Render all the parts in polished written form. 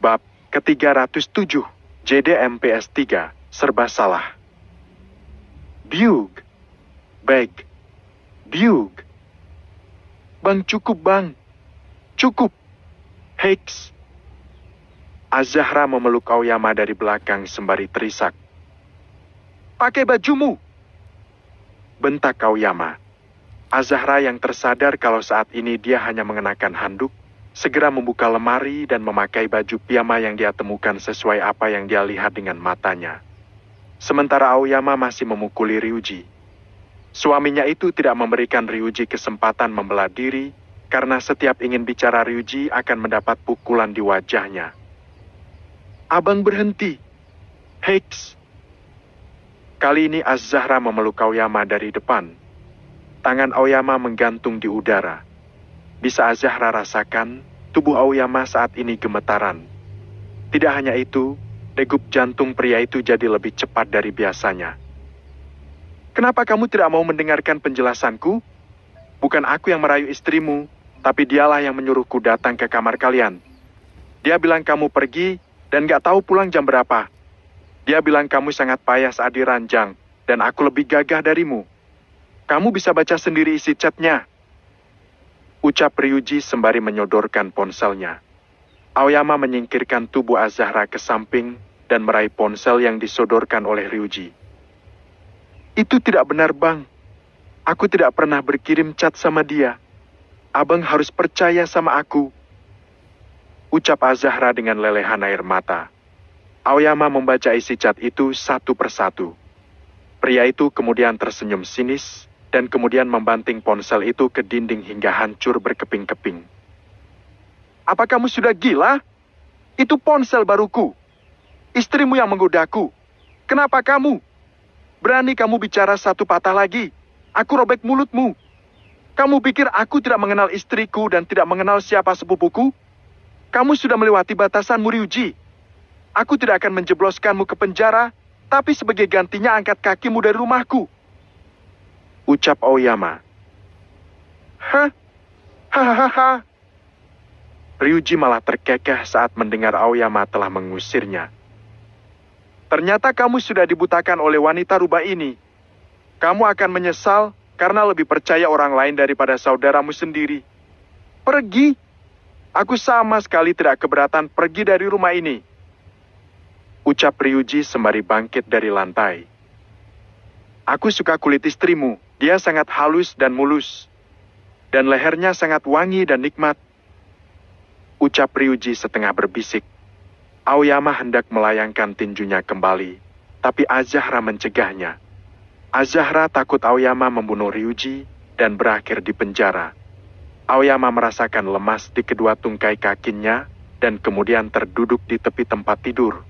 Bab ke-307, JDMPS 3, serba salah. Biug, beg, biug. Bang, cukup bang, cukup. Heks. Azahra memeluk Aoyama dari belakang sembari terisak. Pakai bajumu, bentak Aoyama. Azahra yang tersadar kalau saat ini dia hanya mengenakan handuk, segera membuka lemari dan memakai baju piyama yang dia temukan sesuai apa yang dia lihat dengan matanya. Sementara Aoyama masih memukuli Ryuji. Suaminya itu tidak memberikan Ryuji kesempatan membela diri, karena setiap ingin bicara Ryuji akan mendapat pukulan di wajahnya. Abang berhenti. Heks. Kali ini Azahra memeluk Aoyama dari depan. Tangan Aoyama menggantung di udara. Bisa Azahra rasakan, tubuh Aoyama saat ini gemetaran. Tidak hanya itu, degup jantung pria itu jadi lebih cepat dari biasanya. Kenapa kamu tidak mau mendengarkan penjelasanku? Bukan aku yang merayu istrimu, tapi dialah yang menyuruhku datang ke kamar kalian. Dia bilang kamu pergi dan gak tahu pulang jam berapa. Dia bilang kamu sangat payah saat diranjang, dan aku lebih gagah darimu. Kamu bisa baca sendiri isi chatnya. Ucap Ryuji sembari menyodorkan ponselnya. Aoyama menyingkirkan tubuh Azahra ke samping dan meraih ponsel yang disodorkan oleh Ryuji. Itu tidak benar, Bang. Aku tidak pernah berkirim chat sama dia. Abang harus percaya sama aku. Ucap Azahra dengan lelehan air mata. Aoyama membaca isi chat itu satu persatu. Pria itu kemudian tersenyum sinis dan kemudian membanting ponsel itu ke dinding hingga hancur berkeping-keping. Apa kamu sudah gila? Itu ponsel baruku. Istrimu yang menggodaku. Kenapa kamu? Berani kamu bicara satu patah lagi? Aku robek mulutmu. Kamu pikir aku tidak mengenal istriku dan tidak mengenal siapa sepupuku? Kamu sudah melewati batasanmu, Ryuji. Aku tidak akan menjebloskanmu ke penjara, tapi sebagai gantinya angkat kakimu dari rumahku. Ucap Aoyama. Hah? Hahaha. Ryuji malah terkekeh saat mendengar Aoyama telah mengusirnya. Ternyata kamu sudah dibutakan oleh wanita rubah ini. Kamu akan menyesal karena lebih percaya orang lain daripada saudaramu sendiri. Pergi. Aku sama sekali tidak keberatan pergi dari rumah ini. Ucap Ryuji sembari bangkit dari lantai. Aku suka kulit istrimu. Dia sangat halus dan mulus. Dan lehernya sangat wangi dan nikmat. Ucap Ryuji setengah berbisik. Aoyama hendak melayangkan tinjunya kembali, tapi Azahra mencegahnya. Azahra takut Aoyama membunuh Ryuji dan berakhir di penjara. Aoyama merasakan lemas di kedua tungkai kakinya dan kemudian terduduk di tepi tempat tidur.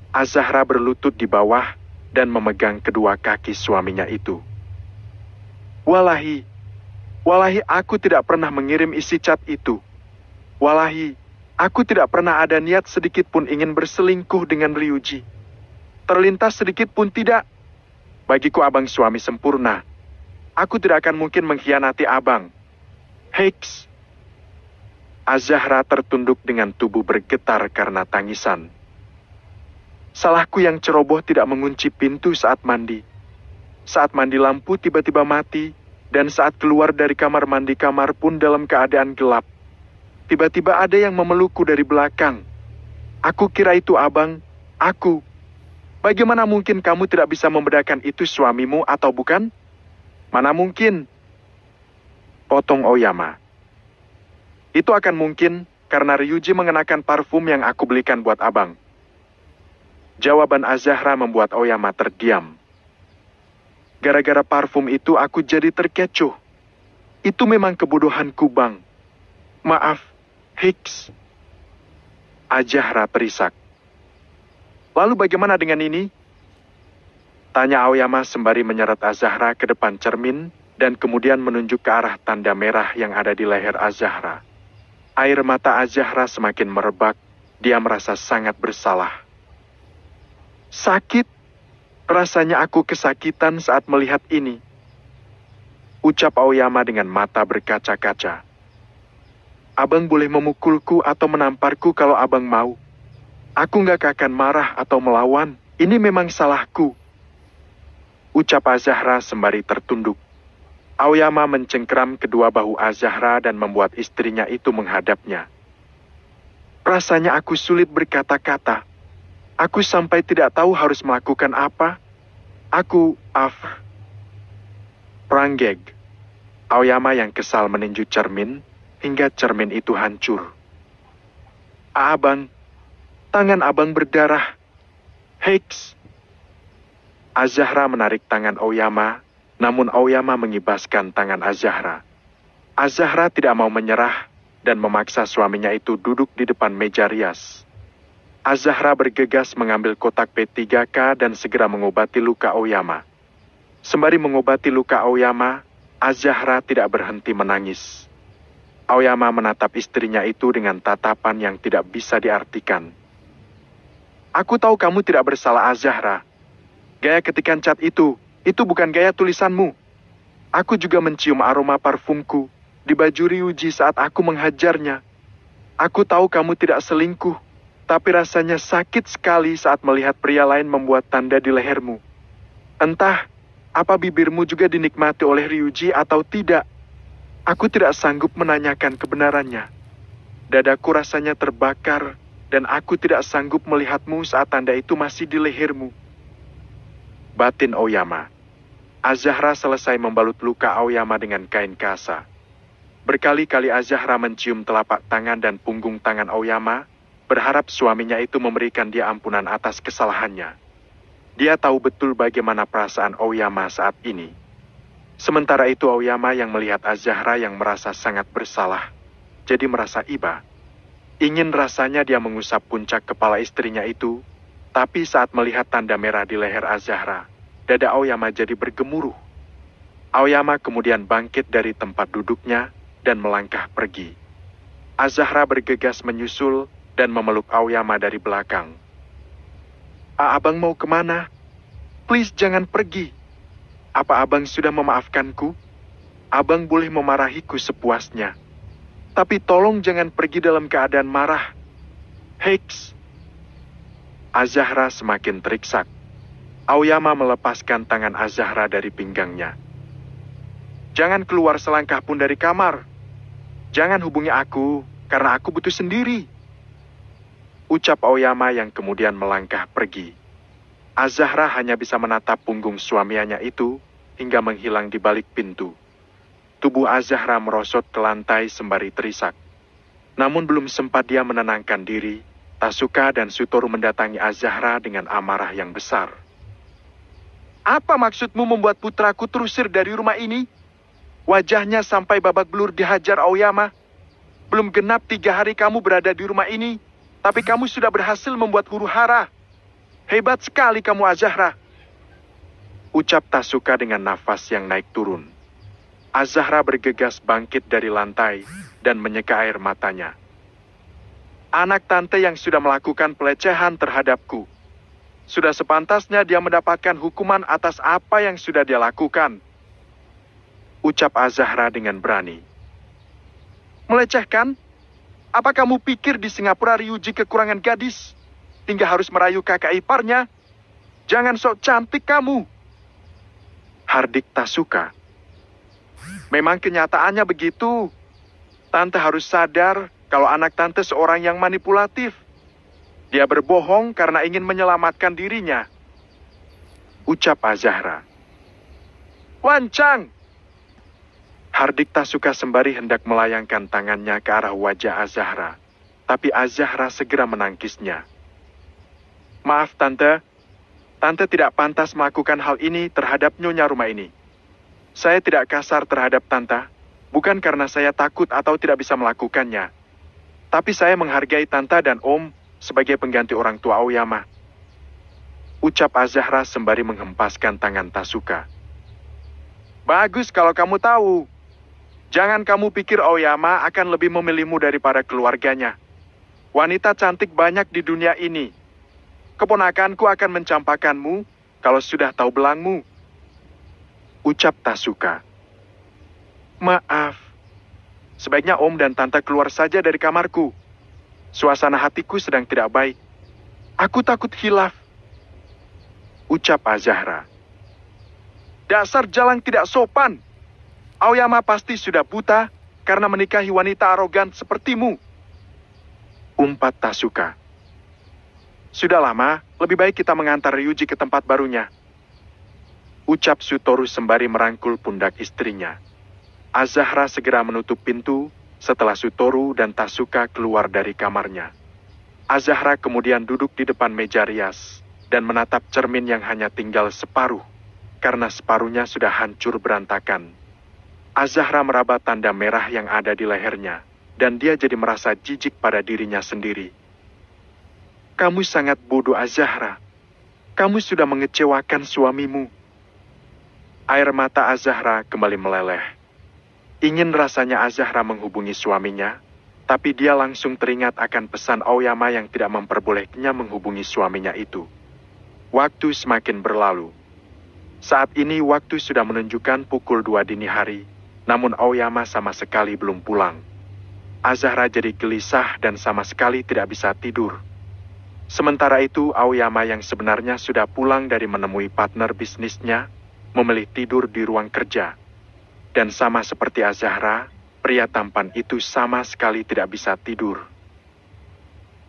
Azahra berlutut di bawah dan memegang kedua kaki suaminya itu. Walahi aku tidak pernah mengirim isi chat itu. Walahi, aku tidak pernah ada niat sedikit pun ingin berselingkuh dengan Ryuji. Terlintas sedikit pun tidak. Bagiku abang suami sempurna. Aku tidak akan mungkin mengkhianati abang. Heks. Azahra tertunduk dengan tubuh bergetar karena tangisan. Salahku yang ceroboh tidak mengunci pintu saat mandi. Saat mandi lampu tiba-tiba mati, dan saat keluar dari kamar mandi kamar pun dalam keadaan gelap. Tiba-tiba ada yang memelukku dari belakang. Aku kira itu abang, aku. Bagaimana mungkin kamu tidak bisa membedakan itu suamimu atau bukan? Mana mungkin? Potong Aoyama. Itu akan mungkin karena Ryuji mengenakan parfum yang aku belikan buat abang. Jawaban Azahra membuat Aoyama terdiam. Gara-gara parfum itu aku jadi terkecoh. Itu memang kebodohanku, Bang. Maaf, Heks. Azahra terisak. Lalu bagaimana dengan ini? Tanya Aoyama sembari menyeret Azahra ke depan cermin dan kemudian menunjuk ke arah tanda merah yang ada di leher Azahra. Air mata Azahra semakin merebak. Dia merasa sangat bersalah. Sakit? Rasanya aku kesakitan saat melihat ini. Ucap Aoyama dengan mata berkaca-kaca. Abang boleh memukulku atau menamparku kalau abang mau. Aku nggak akan marah atau melawan. Ini memang salahku. Ucap Azahra sembari tertunduk. Aoyama mencengkeram kedua bahu Azahra dan membuat istrinya itu menghadapnya. Rasanya aku sulit berkata-kata. Aku sampai tidak tahu harus melakukan apa. Pranggeg. Aoyama yang kesal meninju cermin, hingga cermin itu hancur. Abang, tangan abang berdarah. Heiks. Azahra menarik tangan Aoyama, namun Aoyama mengibaskan tangan Azahra. Azahra tidak mau menyerah dan memaksa suaminya itu duduk di depan meja rias. Azahra bergegas mengambil kotak P3K dan segera mengobati luka Aoyama. Sembari mengobati luka Aoyama, Azahra tidak berhenti menangis. Aoyama menatap istrinya itu dengan tatapan yang tidak bisa diartikan. Aku tahu kamu tidak bersalah, Azahra. Gaya ketikan cat itu bukan gaya tulisanmu. Aku juga mencium aroma parfumku di baju Ryuji saat aku menghajarnya. Aku tahu kamu tidak selingkuh, tapi rasanya sakit sekali saat melihat pria lain membuat tanda di lehermu. Entah, apa bibirmu juga dinikmati oleh Ryuji atau tidak. Aku tidak sanggup menanyakan kebenarannya. Dadaku rasanya terbakar, dan aku tidak sanggup melihatmu saat tanda itu masih di lehermu. Batin Aoyama. Azahra selesai membalut luka Aoyama dengan kain kasa. Berkali-kali Azahra mencium telapak tangan dan punggung tangan Aoyama, berharap suaminya itu memberikan dia ampunan atas kesalahannya. Dia tahu betul bagaimana perasaan Aoyama saat ini. Sementara itu Aoyama yang melihat Azahra yang merasa sangat bersalah, jadi merasa iba. Ingin rasanya dia mengusap puncak kepala istrinya itu, tapi saat melihat tanda merah di leher Azahra, dada Aoyama jadi bergemuruh. Aoyama kemudian bangkit dari tempat duduknya dan melangkah pergi. Azahra bergegas menyusul dan memeluk Aoyama dari belakang. Abang mau kemana? Please jangan pergi. Apa abang sudah memaafkanku? Abang boleh memarahiku sepuasnya. Tapi tolong jangan pergi dalam keadaan marah. Heiks. Azahra semakin teriksak. Aoyama melepaskan tangan Azahra dari pinggangnya. Jangan keluar selangkah pun dari kamar. Jangan hubungi aku, karena aku butuh sendiri. Ucap Aoyama yang kemudian melangkah pergi. Azahra hanya bisa menatap punggung suaminya itu hingga menghilang di balik pintu. Tubuh Azahra merosot ke lantai sembari terisak. Namun belum sempat dia menenangkan diri, Tasuka dan Sutoro mendatangi Azahra dengan amarah yang besar. Apa maksudmu membuat putraku terusir dari rumah ini? Wajahnya sampai babak belur dihajar Aoyama. Belum genap 3 hari kamu berada di rumah ini, tapi kamu sudah berhasil membuat huru-hara. Hebat sekali kamu, Azahra. Ucap Tasuka dengan nafas yang naik turun. Azahra bergegas bangkit dari lantai dan menyeka air matanya. Anak tante yang sudah melakukan pelecehan terhadapku. Sudah sepantasnya dia mendapatkan hukuman atas apa yang sudah dia lakukan. Ucap Azahra dengan berani. Melecehkan? Apa kamu pikir di Singapura Ryuji kekurangan gadis? Hingga harus merayu kakak iparnya? Jangan sok cantik kamu. Hardik Tasuka. Memang kenyataannya begitu. Tante harus sadar kalau anak tante seorang yang manipulatif. Dia berbohong karena ingin menyelamatkan dirinya. Ucap Azahra. Wancang! Hardik Tasuka sembari hendak melayangkan tangannya ke arah wajah Azahra. Tapi Azahra segera menangkisnya. Maaf tante, tante tidak pantas melakukan hal ini terhadap nyonya rumah ini. Saya tidak kasar terhadap tante, bukan karena saya takut atau tidak bisa melakukannya. Tapi saya menghargai tante dan om sebagai pengganti orang tua Aoyama. Ucap Azahra sembari menghempaskan tangan Tasuka. Bagus kalau kamu tahu. Jangan kamu pikir Aoyama akan lebih memilihmu daripada keluarganya. Wanita cantik banyak di dunia ini. Keponakanku akan mencampakkanmu kalau sudah tahu belangmu. Ucap Tasuka. Maaf. Sebaiknya om dan tante keluar saja dari kamarku. Suasana hatiku sedang tidak baik. Aku takut hilaf, ucap Azahra. Dasar jalang tidak sopan. Aoyama pasti sudah buta karena menikahi wanita arogan sepertimu, umpat Tasuka. Sudah lama, lebih baik kita mengantar Ryuji ke tempat barunya, ucap Sutoru sembari merangkul pundak istrinya. Azahra segera menutup pintu setelah Sutoru dan Tasuka keluar dari kamarnya. Azahra kemudian duduk di depan meja rias dan menatap cermin yang hanya tinggal separuh, karena separuhnya sudah hancur berantakan. Azahra meraba tanda merah yang ada di lehernya, dan dia jadi merasa jijik pada dirinya sendiri. Kamu sangat bodoh, Azahra. Kamu sudah mengecewakan suamimu. Air mata Azahra kembali meleleh. Ingin rasanya Azahra menghubungi suaminya, tapi dia langsung teringat akan pesan Aoyama yang tidak memperbolehkannya menghubungi suaminya itu. Waktu semakin berlalu. Saat ini waktu sudah menunjukkan pukul 2 dini hari, namun Aoyama sama sekali belum pulang. Azahra jadi gelisah dan sama sekali tidak bisa tidur. Sementara itu, Aoyama yang sebenarnya sudah pulang dari menemui partner bisnisnya, memilih tidur di ruang kerja. Dan sama seperti Azahra, pria tampan itu sama sekali tidak bisa tidur.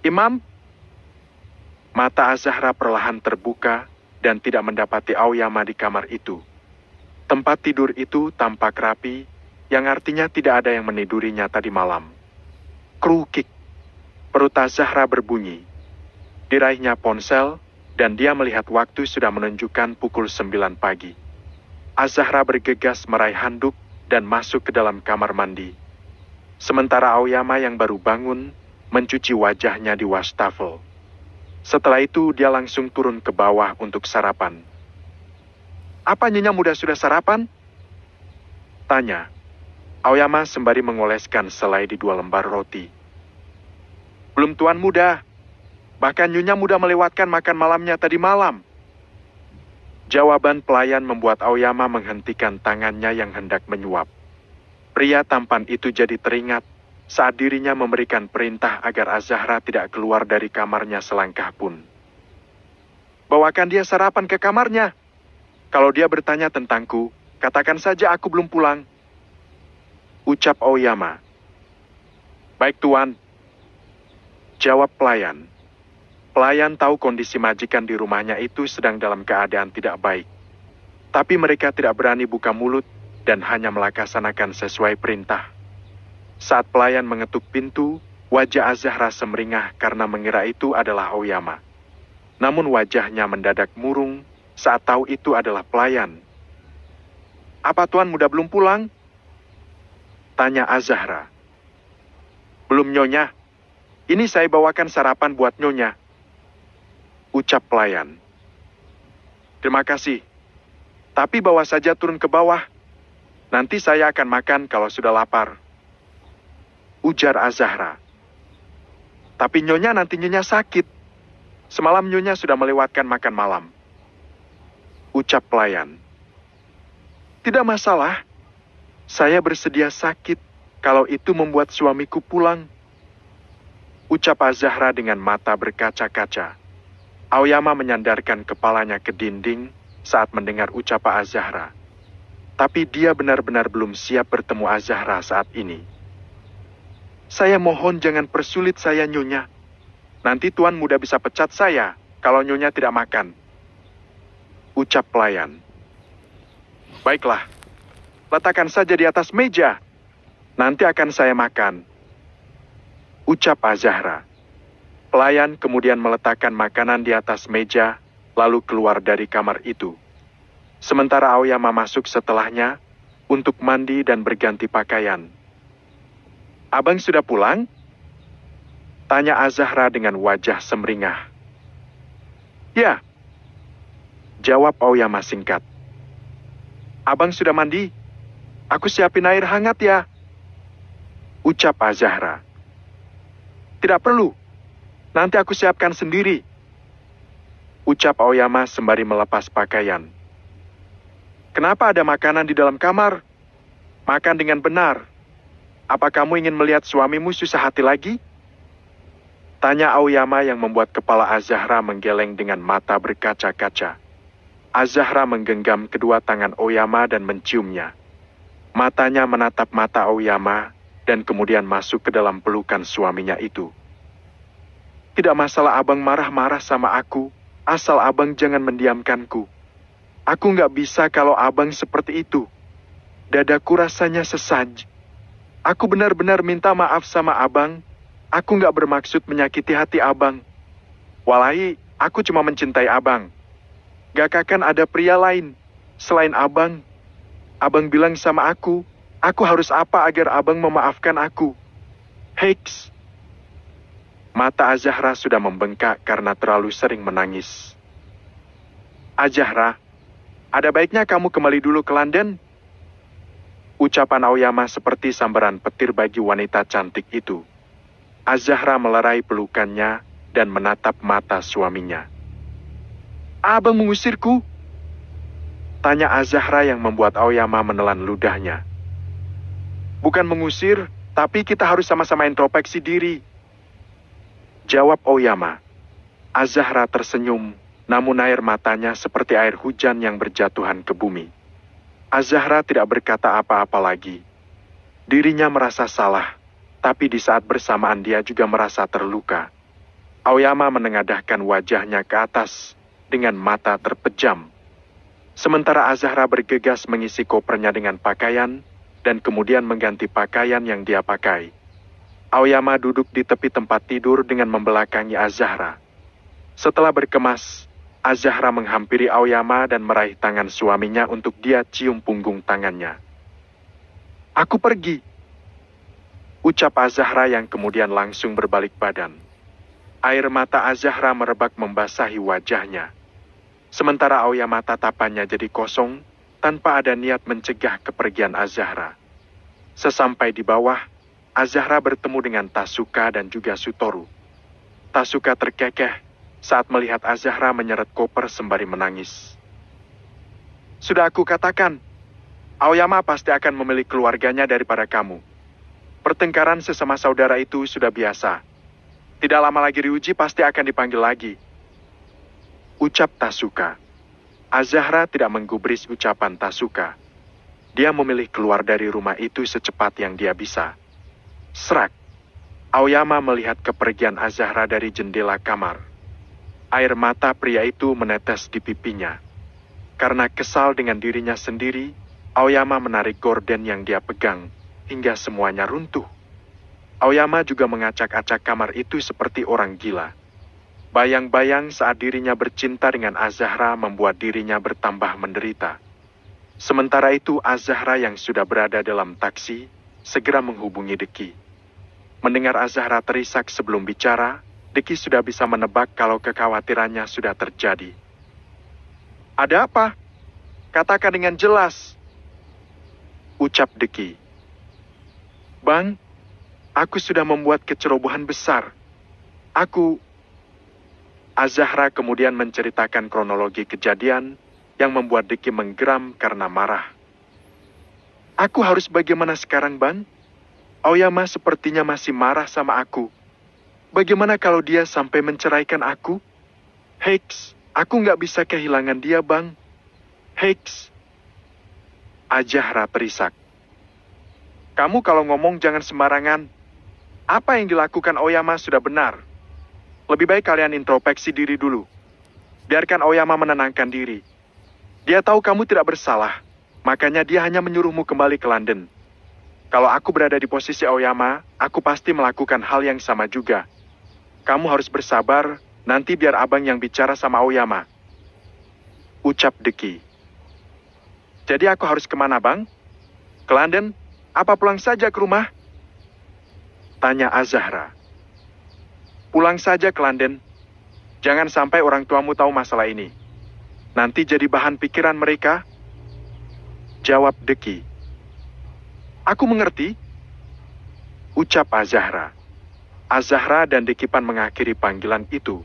Imam? Mata Azahra perlahan terbuka dan tidak mendapati Aoyama di kamar itu. Tempat tidur itu tampak rapi, yang artinya tidak ada yang menidurinya tadi malam. Krukik. Perut Azahra berbunyi. Diraihnya ponsel, dan dia melihat waktu sudah menunjukkan pukul 9 pagi. Azahra bergegas meraih handuk dan masuk ke dalam kamar mandi. Sementara Aoyama yang baru bangun, mencuci wajahnya di wastafel. Setelah itu, dia langsung turun ke bawah untuk sarapan. Apa Nyonya Muda sudah sarapan? Tanya. Aoyama sembari mengoleskan selai di 2 lembar roti. Belum Tuan Muda. Bahkan Nyonya Muda melewatkan makan malamnya tadi malam. Jawaban pelayan membuat Aoyama menghentikan tangannya yang hendak menyuap. Pria tampan itu jadi teringat saat dirinya memberikan perintah agar Azahra tidak keluar dari kamarnya selangkah pun. Bawakan dia sarapan ke kamarnya. Kalau dia bertanya tentangku, katakan saja aku belum pulang, ucap Aoyama. Baik Tuan, jawab pelayan. Pelayan tahu kondisi majikan di rumahnya itu sedang dalam keadaan tidak baik. Tapi mereka tidak berani buka mulut dan hanya melaksanakan sesuai perintah. Saat pelayan mengetuk pintu, wajah Azahra semeringah karena mengira itu adalah Aoyama. Namun wajahnya mendadak murung saat tahu itu adalah pelayan. Apa Tuan Muda belum pulang? Tanya Azahra. Belum Nyonya. Ini saya bawakan sarapan buat Nyonya, ucap pelayan. Terima kasih. Tapi bawa saja turun ke bawah. Nanti saya akan makan kalau sudah lapar, ujar Azahra. Tapi Nyonya nanti Nyonya sakit. Semalam Nyonya sudah melewatkan makan malam, ucap pelayan. Tidak masalah. Saya bersedia sakit kalau itu membuat suamiku pulang, ucap Azahra dengan mata berkaca-kaca. Aoyama menyandarkan kepalanya ke dinding saat mendengar ucapan Azahra. Tapi dia benar-benar belum siap bertemu Azahra saat ini. Saya mohon jangan persulit saya, Nyonya. Nanti Tuan Muda bisa pecat saya kalau Nyonya tidak makan, ucap pelayan. Baiklah, letakkan saja di atas meja. Nanti akan saya makan, ucap Azahra. Pelayan kemudian meletakkan makanan di atas meja, lalu keluar dari kamar itu. Sementara Aoyama masuk setelahnya untuk mandi dan berganti pakaian. Abang sudah pulang? Tanya Azahra dengan wajah semeringah. Ya, jawab Aoyama singkat. Abang sudah mandi? Aku siapin air hangat ya, ucap Azahra. Tidak perlu. Nanti aku siapkan sendiri, ucap Aoyama sembari melepas pakaian. Kenapa ada makanan di dalam kamar? Makan dengan benar. Apa kamu ingin melihat suamimu susah hati lagi? Tanya Aoyama yang membuat kepala Azahra menggeleng dengan mata berkaca-kaca. Azahra menggenggam kedua tangan Aoyama dan menciumnya. Matanya menatap mata Aoyama dan kemudian masuk ke dalam pelukan suaminya itu. Tidak masalah abang marah-marah sama aku, asal abang jangan mendiamkanku. Aku nggak bisa kalau abang seperti itu. Dadaku rasanya sesaj. Aku benar-benar minta maaf sama abang. Aku nggak bermaksud menyakiti hati abang. Walahi, aku cuma mencintai abang. Gak akan ada pria lain selain abang. Abang bilang sama aku harus apa agar abang memaafkan aku? Heiks. Mata Azahra sudah membengkak karena terlalu sering menangis. Azahra, ada baiknya kamu kembali dulu ke London. Ucapan Aoyama seperti sambaran petir bagi wanita cantik itu. Azahra melerai pelukannya dan menatap mata suaminya. Abang mengusirku? Tanya Azahra yang membuat Aoyama menelan ludahnya. Bukan mengusir, tapi kita harus sama-sama introspeksi diri. Jawab Aoyama. Azahra tersenyum, namun air matanya seperti air hujan yang berjatuhan ke bumi. Azahra tidak berkata apa-apa lagi. Dirinya merasa salah, tapi di saat bersamaan dia juga merasa terluka. Aoyama menengadahkan wajahnya ke atas dengan mata terpejam. Sementara Azahra bergegas mengisi kopernya dengan pakaian dan kemudian mengganti pakaian yang dia pakai. Aoyama duduk di tepi tempat tidur dengan membelakangi Azahra. Setelah berkemas, Azahra menghampiri Aoyama dan meraih tangan suaminya untuk dia cium punggung tangannya. Aku pergi. Ucap Azahra yang kemudian langsung berbalik badan. Air mata Azahra merebak membasahi wajahnya. Sementara Aoyama tatapannya jadi kosong, tanpa ada niat mencegah kepergian Azahra. Sesampai di bawah, Azahra bertemu dengan Tasuka dan juga Sutoru. Tasuka terkekeh saat melihat Azahra menyeret koper sembari menangis. Sudah aku katakan, Aoyama pasti akan memilih keluarganya daripada kamu. Pertengkaran sesama saudara itu sudah biasa. Tidak lama lagi Ryuji pasti akan dipanggil lagi. Ucap Tasuka. Azahra tidak menggubris ucapan Tasuka. Dia memilih keluar dari rumah itu secepat yang dia bisa. Serak. Aoyama melihat kepergian Azahra dari jendela kamar. Air mata pria itu menetes di pipinya. Karena kesal dengan dirinya sendiri, Aoyama menarik gorden yang dia pegang, hingga semuanya runtuh. Aoyama juga mengacak-acak kamar itu seperti orang gila. Bayang-bayang saat dirinya bercinta dengan Azahra membuat dirinya bertambah menderita. Sementara itu Azahra yang sudah berada dalam taksi, segera menghubungi Deki. Mendengar Azahra terisak sebelum bicara, Deki sudah bisa menebak kalau kekhawatirannya sudah terjadi. Ada apa? Katakan dengan jelas. Ucap Deki. Bang, aku sudah membuat kecerobohan besar. Azahra kemudian menceritakan kronologi kejadian yang membuat Deki menggeram karena marah. Aku harus bagaimana sekarang, Bang? Aoyama sepertinya masih marah sama aku. Bagaimana kalau dia sampai menceraikan aku? Heiks, aku nggak bisa kehilangan dia, Bang. Heiks. Azahra terisak. Kamu kalau ngomong jangan sembarangan. Apa yang dilakukan Aoyama sudah benar. Lebih baik kalian introspeksi diri dulu. Biarkan Aoyama menenangkan diri. Dia tahu kamu tidak bersalah, makanya dia hanya menyuruhmu kembali ke London. Kalau aku berada di posisi Aoyama, aku pasti melakukan hal yang sama juga. Kamu harus bersabar, nanti biar abang yang bicara sama Aoyama. Ucap Deki. Jadi aku harus kemana, Bang? Ke London? Apa pulang saja ke rumah? Tanya Azahra. Pulang saja ke London. Jangan sampai orang tuamu tahu masalah ini. Nanti jadi bahan pikiran mereka. Jawab Deki. Aku mengerti. Ucap Azahra. Azahra dan Dekipan mengakhiri panggilan itu.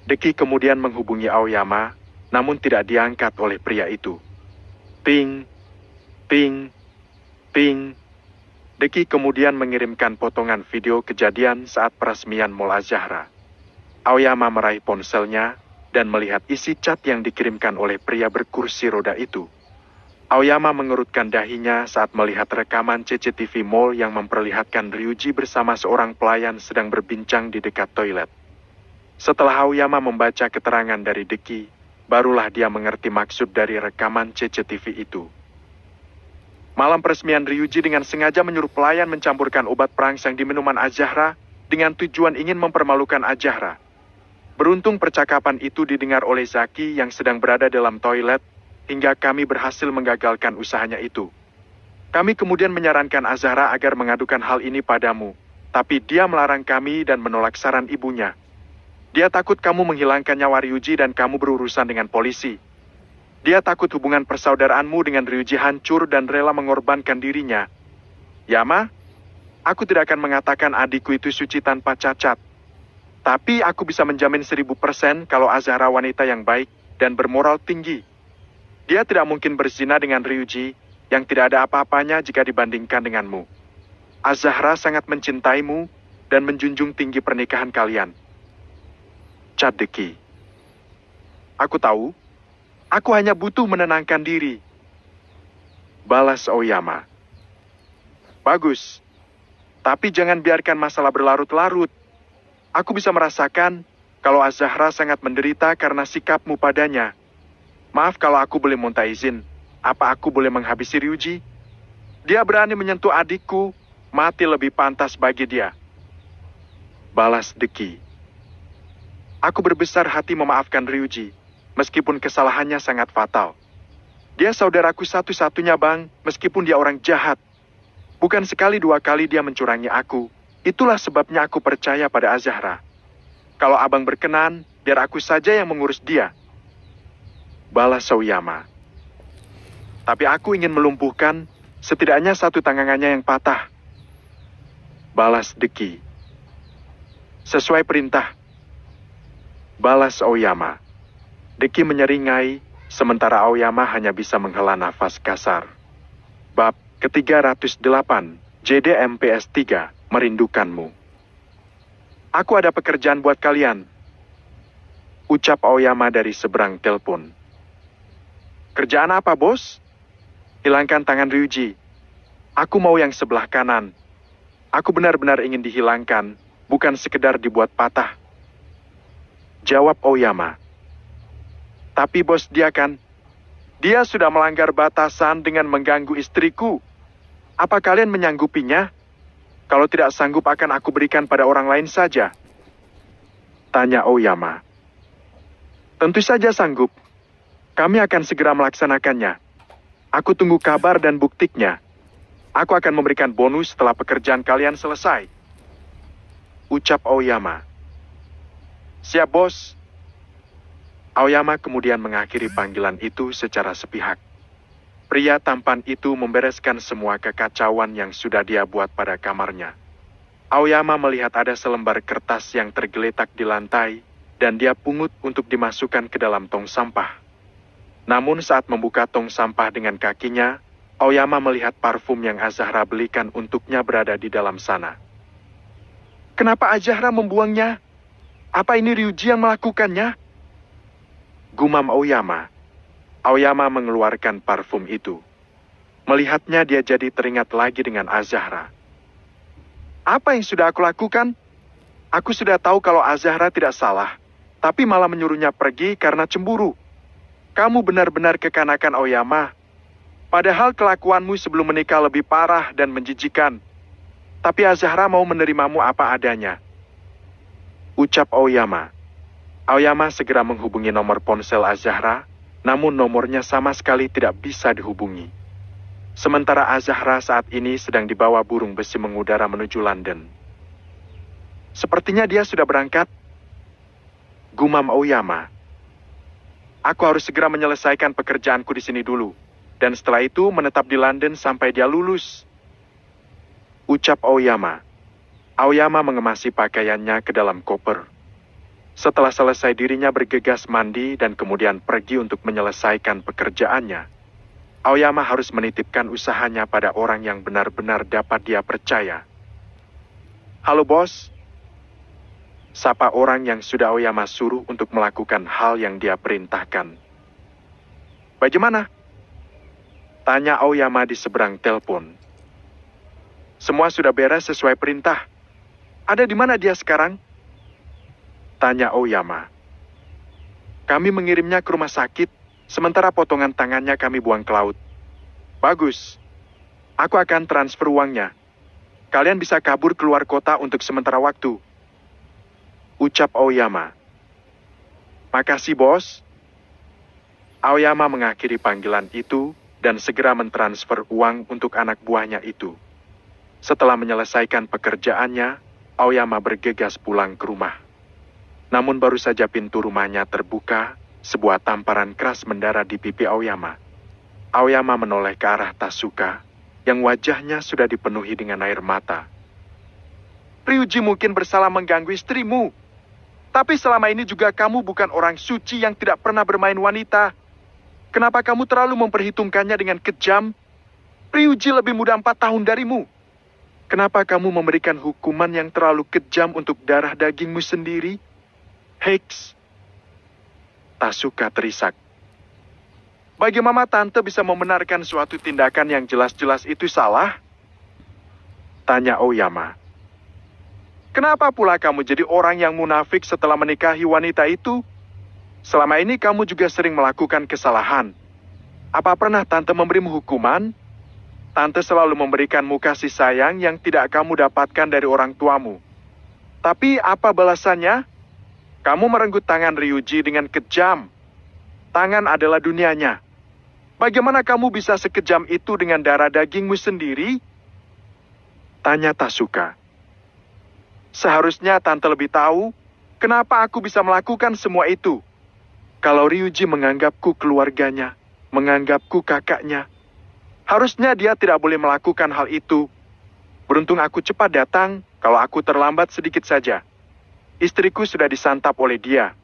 Deki kemudian menghubungi Aoyama, namun tidak diangkat oleh pria itu. Ping, ping, ping. Deki kemudian mengirimkan potongan video kejadian saat peresmian Mall Az-Zahra. Aoyama meraih ponselnya dan melihat isi chat yang dikirimkan oleh pria berkursi roda itu. Aoyama mengerutkan dahinya saat melihat rekaman CCTV mall yang memperlihatkan Ryuji bersama seorang pelayan sedang berbincang di dekat toilet. Setelah Aoyama membaca keterangan dari Deki, barulah dia mengerti maksud dari rekaman CCTV itu. Malam peresmian, Ryuji dengan sengaja menyuruh pelayan mencampurkan obat perangsang di minuman Az-Zahra dengan tujuan ingin mempermalukan Az-Zahra. Beruntung percakapan itu didengar oleh Zaki yang sedang berada dalam toilet, hingga kami berhasil menggagalkan usahanya itu. Kami kemudian menyarankan Az-Zahra agar mengadukan hal ini padamu, tapi dia melarang kami dan menolak saran ibunya. Dia takut kamu menghilangkan nyawa Ryuji dan kamu berurusan dengan polisi. Dia takut hubungan persaudaraanmu dengan Ryuji hancur dan rela mengorbankan dirinya. Yama, aku tidak akan mengatakan adikku itu suci tanpa cacat. Tapi aku bisa menjamin 1000% kalau Az-Zahra wanita yang baik dan bermoral tinggi. Dia tidak mungkin berzina dengan Ryuji yang tidak ada apa-apanya jika dibandingkan denganmu. Az-Zahra sangat mencintaimu dan menjunjung tinggi pernikahan kalian. Chat Deki. Aku tahu, aku hanya butuh menenangkan diri. Balas Aoyama. Bagus, tapi jangan biarkan masalah berlarut-larut. Aku bisa merasakan kalau Az-Zahra sangat menderita karena sikapmu padanya. Maaf kalau aku boleh minta izin, apa aku boleh menghabisi Ryuji? Dia berani menyentuh adikku, mati lebih pantas bagi dia. Balas Deki. Aku berbesar hati memaafkan Ryuji, meskipun kesalahannya sangat fatal. Dia saudaraku satu-satunya, Bang, meskipun dia orang jahat. Bukan sekali dua kali dia mencurangi aku. Itulah sebabnya aku percaya pada Az-Zahra. Kalau Abang berkenan, biar aku saja yang mengurus dia. Balas Aoyama. Tapi aku ingin melumpuhkan setidaknya satu tangannya yang patah. Balas Deki. Sesuai perintah. Balas Aoyama. Deki menyeringai, sementara Aoyama hanya bisa menghela nafas kasar. Bab ke-308, JD-MPS 3, merindukanmu. Aku ada pekerjaan buat kalian. Ucap Aoyama dari seberang telepon. Kerjaan apa, bos? Hilangkan tangan Ryuji. Aku mau yang sebelah kanan. Aku benar-benar ingin dihilangkan, bukan sekedar dibuat patah. Jawab Aoyama. Tapi bos, dia sudah melanggar batasan dengan mengganggu istriku. Apa kalian menyanggupinya? Kalau tidak sanggup akan aku berikan pada orang lain saja. Tanya Aoyama. Tentu saja sanggup. Kami akan segera melaksanakannya. Aku tunggu kabar dan buktinya. Aku akan memberikan bonus setelah pekerjaan kalian selesai. Ucap Aoyama. Siap, bos. Aoyama kemudian mengakhiri panggilan itu secara sepihak. Pria tampan itu membereskan semua kekacauan yang sudah dia buat pada kamarnya. Aoyama melihat ada selembar kertas yang tergeletak di lantai, dan dia pungut untuk dimasukkan ke dalam tong sampah. Namun saat membuka tong sampah dengan kakinya, Aoyama melihat parfum yang Az-Zahra belikan untuknya berada di dalam sana. Kenapa Az-Zahra membuangnya? Apa ini Ryuji yang melakukannya? Gumam Aoyama. Aoyama mengeluarkan parfum itu. Melihatnya dia jadi teringat lagi dengan Az-Zahra. Apa yang sudah aku lakukan? Aku sudah tahu kalau Az-Zahra tidak salah, tapi malah menyuruhnya pergi karena cemburu. Kamu benar-benar kekanakan, Aoyama. Padahal kelakuanmu sebelum menikah lebih parah dan menjijikan. Tapi Az-Zahra mau menerimamu apa adanya. Ucap Aoyama. Aoyama segera menghubungi nomor ponsel Az-Zahra, namun nomornya sama sekali tidak bisa dihubungi. Sementara Az-Zahra saat ini sedang dibawa burung besi mengudara menuju London. Sepertinya dia sudah berangkat. Gumam Aoyama. Aku harus segera menyelesaikan pekerjaanku di sini dulu, dan setelah itu menetap di London sampai dia lulus. Ucap Aoyama. Aoyama mengemasi pakaiannya ke dalam koper. Setelah selesai dirinya bergegas mandi dan kemudian pergi untuk menyelesaikan pekerjaannya. Aoyama harus menitipkan usahanya pada orang yang benar-benar dapat dia percaya. Halo bos, sapa orang yang sudah Aoyama suruh untuk melakukan hal yang dia perintahkan. Bagaimana? Tanya Aoyama di seberang telepon. Semua sudah beres sesuai perintah. Ada di mana dia sekarang? Tanya Aoyama. Kami mengirimnya ke rumah sakit, sementara potongan tangannya kami buang ke laut. Bagus. Aku akan transfer uangnya. Kalian bisa kabur keluar kota untuk sementara waktu. Ucap Aoyama. Makasih bos. Aoyama mengakhiri panggilan itu dan segera mentransfer uang untuk anak buahnya itu. Setelah menyelesaikan pekerjaannya, Aoyama bergegas pulang ke rumah. Namun baru saja pintu rumahnya terbuka, sebuah tamparan keras mendarat di pipi Aoyama. Aoyama menoleh ke arah Tasuka, yang wajahnya sudah dipenuhi dengan air mata. Ryuji mungkin bersalah mengganggu istrimu. Tapi selama ini juga kamu bukan orang suci yang tidak pernah bermain wanita. Kenapa kamu terlalu memperhitungkannya dengan kejam? Ryuji lebih muda 4 tahun darimu. Kenapa kamu memberikan hukuman yang terlalu kejam untuk darah dagingmu sendiri? Hex. Tasuka terisak. Bagaimana tante bisa membenarkan suatu tindakan yang jelas-jelas itu salah? Tanya Aoyama. Kenapa pula kamu jadi orang yang munafik setelah menikahi wanita itu? Selama ini kamu juga sering melakukan kesalahan. Apa pernah tante memberimu hukuman? Tante selalu memberikanmu kasih sayang yang tidak kamu dapatkan dari orang tuamu. Tapi apa balasannya? Kamu merenggut tangan Ryuji dengan kejam. Tangan adalah dunianya. Bagaimana kamu bisa sekejam itu dengan darah dagingmu sendiri? Tanya Tasuka. Seharusnya tante lebih tahu kenapa aku bisa melakukan semua itu. Kalau Ryuji menganggapku keluarganya, menganggapku kakaknya, harusnya dia tidak boleh melakukan hal itu. Beruntung aku cepat datang, kalau aku terlambat sedikit saja. Istriku sudah disantap oleh dia.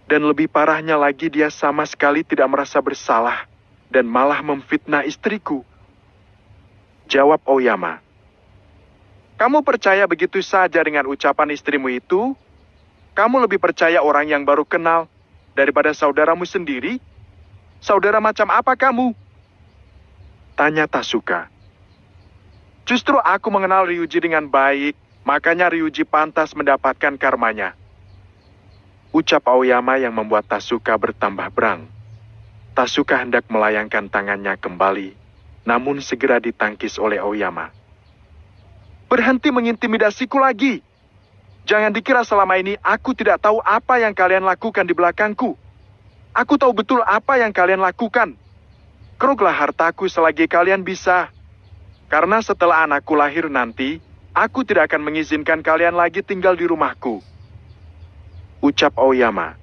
Dan lebih parahnya lagi dia sama sekali tidak merasa bersalah dan malah memfitnah istriku. Jawab Aoyama. Kamu percaya begitu saja dengan ucapan istrimu itu? Kamu lebih percaya orang yang baru kenal daripada saudaramu sendiri? Saudara macam apa kamu? Tanya Tasuka. Justru aku mengenal Ryuji dengan baik, makanya Ryuji pantas mendapatkan karmanya. Ucap Aoyama yang membuat Tasuka bertambah berang. Tasuka hendak melayangkan tangannya kembali, namun segera ditangkis oleh Aoyama. Berhenti mengintimidasiku lagi. Jangan dikira selama ini aku tidak tahu apa yang kalian lakukan di belakangku. Aku tahu betul apa yang kalian lakukan. Keruklah hartaku selagi kalian bisa. Karena setelah anakku lahir nanti, aku tidak akan mengizinkan kalian lagi tinggal di rumahku. Ucap Aoyama.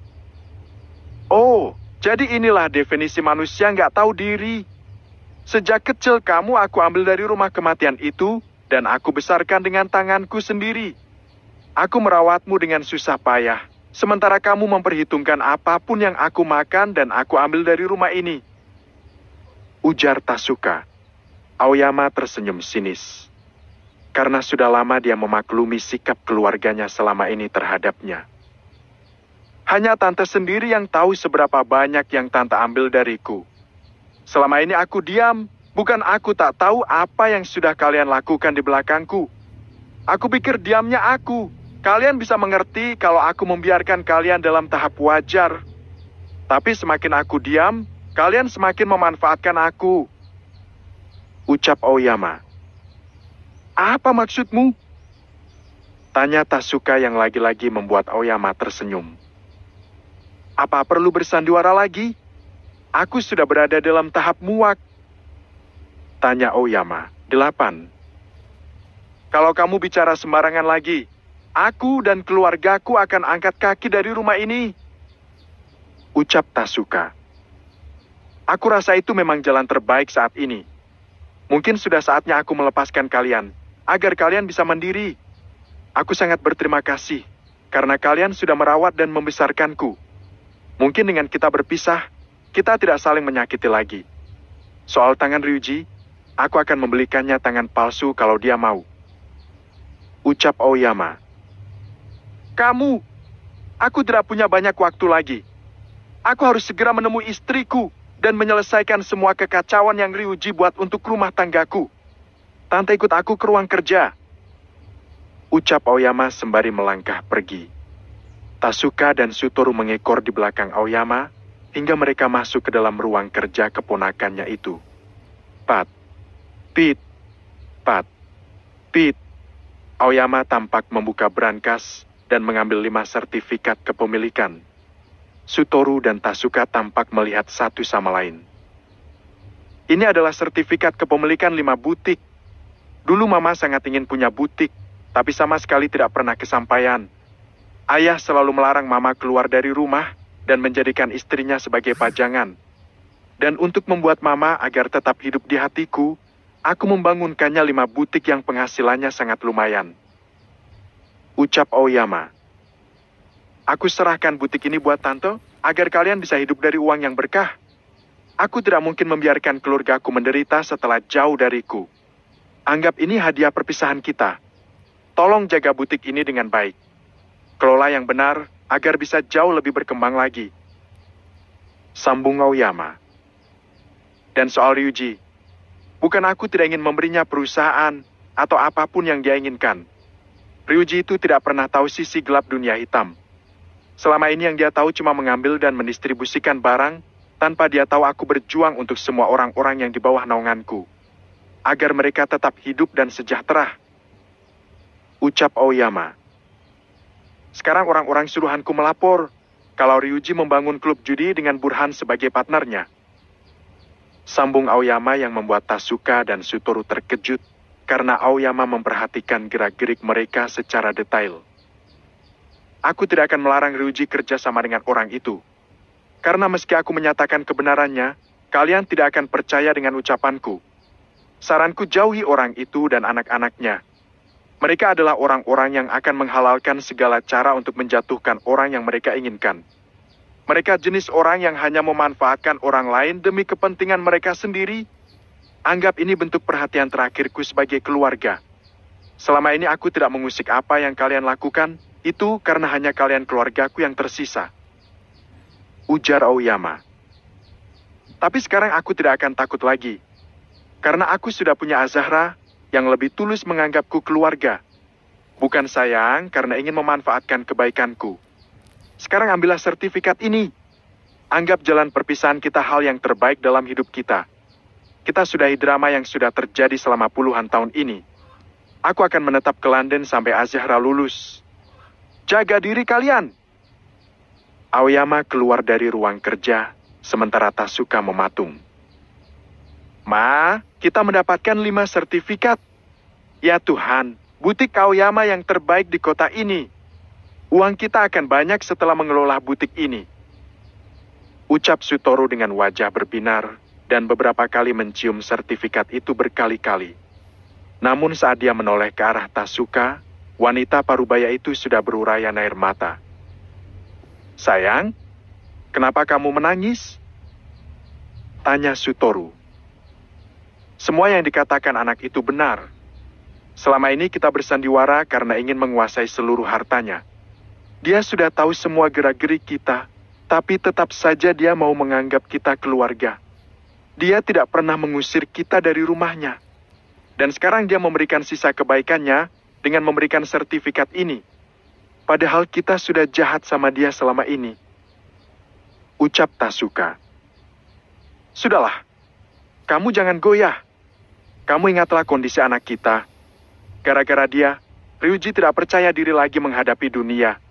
Oh, jadi inilah definisi manusia nggak tahu diri. Sejak kecil kamu aku ambil dari rumah kematian itu, dan aku besarkan dengan tanganku sendiri. Aku merawatmu dengan susah payah, sementara kamu memperhitungkan apapun yang aku makan dan aku ambil dari rumah ini. Ujar Tasuka. Aoyama tersenyum sinis. Karena sudah lama dia memaklumi sikap keluarganya selama ini terhadapnya. Hanya tante sendiri yang tahu seberapa banyak yang tante ambil dariku. Selama ini aku diam, bukan aku tak tahu apa yang sudah kalian lakukan di belakangku. Aku pikir diamnya aku. Kalian bisa mengerti kalau aku membiarkan kalian dalam tahap wajar. Tapi semakin aku diam, kalian semakin memanfaatkan aku. Ucap Aoyama. Apa maksudmu? Tanya Tasuka yang lagi-lagi membuat Aoyama tersenyum. Apa perlu bersandiwara lagi? Aku sudah berada dalam tahap muak. Tanya Aoyama. 8. Kalau kamu bicara sembarangan lagi, aku dan keluargaku akan angkat kaki dari rumah ini. Ucap Tasuka. Aku rasa itu memang jalan terbaik saat ini. Mungkin sudah saatnya aku melepaskan kalian, agar kalian bisa mandiri. Aku sangat berterima kasih, karena kalian sudah merawat dan membesarkanku. Mungkin dengan kita berpisah, kita tidak saling menyakiti lagi. Soal tangan Ryuji, aku akan membelikannya tangan palsu kalau dia mau. Ucap Aoyama. Kamu, aku tidak punya banyak waktu lagi. Aku harus segera menemui istriku dan menyelesaikan semua kekacauan yang Ryuji buat untuk rumah tanggaku. Tante ikut aku ke ruang kerja. Ucap Aoyama sembari melangkah pergi. Tasuka dan Shutoru mengekor di belakang Aoyama hingga mereka masuk ke dalam ruang kerja keponakannya itu. Pat, pit, pat, pit. Aoyama tampak membuka brankas dan mengambil 5 sertifikat kepemilikan. Shutoru dan Tasuka tampak melihat satu sama lain. Ini adalah sertifikat kepemilikan 5 butik. Dulu Mama sangat ingin punya butik, tapi sama sekali tidak pernah kesampaian. Ayah selalu melarang Mama keluar dari rumah dan menjadikan istrinya sebagai pajangan. Dan untuk membuat Mama agar tetap hidup di hatiku, aku membangunkannya 5 butik yang penghasilannya sangat lumayan. Ucap Aoyama. Aku serahkan butik ini buat Tante, agar kalian bisa hidup dari uang yang berkah. Aku tidak mungkin membiarkan keluargaku menderita setelah jauh dariku. Anggap ini hadiah perpisahan kita. Tolong jaga butik ini dengan baik. Kelola yang benar, agar bisa jauh lebih berkembang lagi. Sambung Aoyama. Dan soal Ryuji, bukan aku tidak ingin memberinya perusahaan atau apapun yang dia inginkan. Ryuji itu tidak pernah tahu sisi gelap dunia hitam. Selama ini yang dia tahu cuma mengambil dan mendistribusikan barang, tanpa dia tahu aku berjuang untuk semua orang-orang yang di bawah naunganku. Agar mereka tetap hidup dan sejahtera. Ucap Aoyama. Sekarang orang-orang suruhanku melapor, kalau Ryuji membangun klub judi dengan Burhan sebagai partnernya. Sambung Aoyama yang membuat Tasuka dan Shutoru terkejut, karena Aoyama memperhatikan gerak-gerik mereka secara detail. Aku tidak akan melarang Ryuji kerja sama dengan orang itu. Karena meski aku menyatakan kebenarannya, kalian tidak akan percaya dengan ucapanku. Saranku jauhi orang itu dan anak-anaknya. Mereka adalah orang-orang yang akan menghalalkan segala cara untuk menjatuhkan orang yang mereka inginkan. Mereka jenis orang yang hanya memanfaatkan orang lain demi kepentingan mereka sendiri. Anggap ini bentuk perhatian terakhirku sebagai keluarga. Selama ini aku tidak mengusik apa yang kalian lakukan, itu karena hanya kalian keluargaku yang tersisa. Ujar Aoyama. Tapi sekarang aku tidak akan takut lagi. Karena aku sudah punya Azahra yang lebih tulus menganggapku keluarga. Bukan sayang karena ingin memanfaatkan kebaikanku. Sekarang ambillah sertifikat ini. Anggap jalan perpisahan kita hal yang terbaik dalam hidup kita. Kita sudahi drama yang sudah terjadi selama puluhan tahun ini. Aku akan menetap ke London sampai Azahra lulus. Jaga diri kalian. Aoyama keluar dari ruang kerja, sementara Tasuka mematung. Ma, kita mendapatkan 5 sertifikat. Ya Tuhan, butik Aoyama yang terbaik di kota ini. Uang kita akan banyak setelah mengelola butik ini. Ucap Shutoru dengan wajah berbinar, dan beberapa kali mencium sertifikat itu berkali-kali. Namun saat dia menoleh ke arah Tasuka, wanita parubaya itu sudah berurayan air mata. Sayang, kenapa kamu menangis? Tanya Shutoru. Semua yang dikatakan anak itu benar. Selama ini kita bersandiwara karena ingin menguasai seluruh hartanya. Dia sudah tahu semua gerak-gerik kita, tapi tetap saja dia mau menganggap kita keluarga. Dia tidak pernah mengusir kita dari rumahnya. Dan sekarang dia memberikan sisa kebaikannya dengan memberikan sertifikat ini. Padahal kita sudah jahat sama dia selama ini. Ucap Tasuka. Sudahlah, kamu jangan goyah. Kamu ingatlah kondisi anak kita. Gara-gara dia, Ryuji tidak percaya diri lagi menghadapi dunia.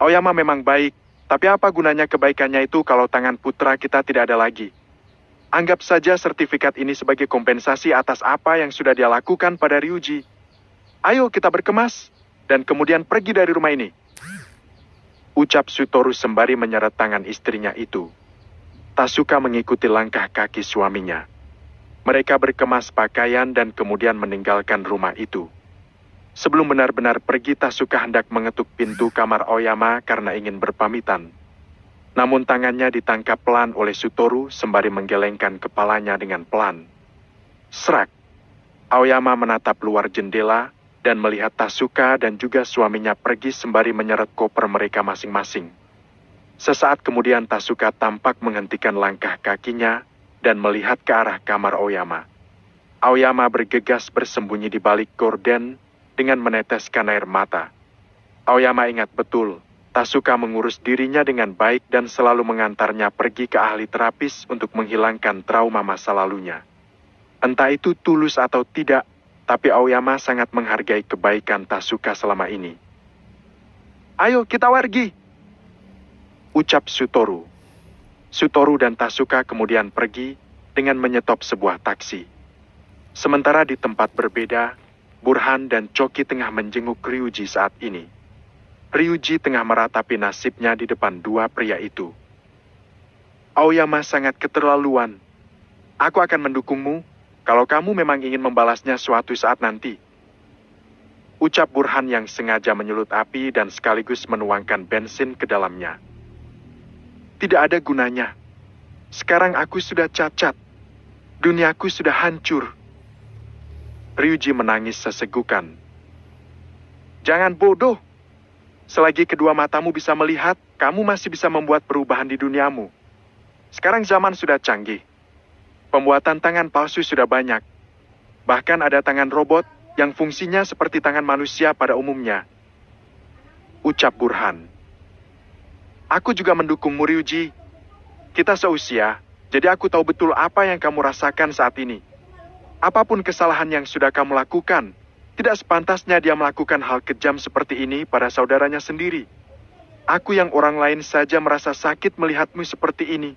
Aoyama memang baik, tapi apa gunanya kebaikannya itu kalau tangan putra kita tidak ada lagi? Anggap saja sertifikat ini sebagai kompensasi atas apa yang sudah dia lakukan pada Ryuji. Ayo kita berkemas, dan kemudian pergi dari rumah ini. Ucap Shutoru sembari menyeret tangan istrinya itu. Tasuka mengikuti langkah kaki suaminya. Mereka berkemas pakaian dan kemudian meninggalkan rumah itu. Sebelum benar-benar pergi, Tasuka hendak mengetuk pintu kamar Aoyama karena ingin berpamitan. Namun tangannya ditangkap pelan oleh Satoru sembari menggelengkan kepalanya dengan pelan. Serak. Aoyama menatap luar jendela dan melihat Tasuka dan juga suaminya pergi sembari menyeret koper mereka masing-masing. Sesaat kemudian Tasuka tampak menghentikan langkah kakinya dan melihat ke arah kamar Aoyama. Aoyama bergegas bersembunyi di balik gorden dengan meneteskan air mata. Aoyama ingat betul, Tasuka mengurus dirinya dengan baik dan selalu mengantarnya pergi ke ahli terapis untuk menghilangkan trauma masa lalunya. Entah itu tulus atau tidak, tapi Aoyama sangat menghargai kebaikan Tasuka selama ini. "Ayo kita pergi," ucap Satoru. Satoru dan Tasuka kemudian pergi dengan menyetop sebuah taksi. Sementara di tempat berbeda, Burhan dan Choki tengah menjenguk Ryuji saat ini. Ryuji tengah meratapi nasibnya di depan dua pria itu. "Aoyama sangat keterlaluan. Aku akan mendukungmu kalau kamu memang ingin membalasnya suatu saat nanti," ucap Burhan yang sengaja menyulut api dan sekaligus menuangkan bensin ke dalamnya. "Tidak ada gunanya. Sekarang aku sudah cacat. Duniaku sudah hancur." Ryuji menangis sesegukan. "Jangan bodoh. Selagi kedua matamu bisa melihat, kamu masih bisa membuat perubahan di duniamu. Sekarang zaman sudah canggih. Pembuatan tangan palsu sudah banyak. Bahkan ada tangan robot yang fungsinya seperti tangan manusia pada umumnya," ucap Burhan. "Aku juga mendukungmu, Ryuji. Kita seusia, jadi aku tahu betul apa yang kamu rasakan saat ini. Apapun kesalahan yang sudah kamu lakukan, tidak sepantasnya dia melakukan hal kejam seperti ini pada saudaranya sendiri. Aku yang orang lain saja merasa sakit melihatmu seperti ini,"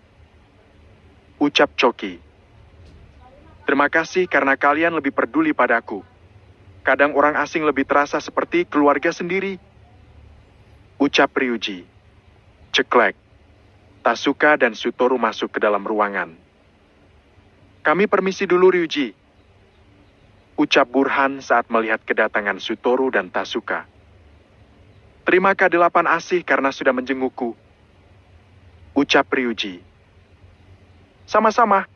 ucap Choki. "Terima kasih karena kalian lebih peduli padaku. Kadang orang asing lebih terasa seperti keluarga sendiri," ucap Ryuji. Ceklek. Tasuka dan Satoru masuk ke dalam ruangan. "Kami permisi dulu, Ryuji," ucap Burhan saat melihat kedatangan Satoru dan Tasuka. "Terima K8 Asih karena sudah menjengukku," ucap Ryuji. "Sama-sama,"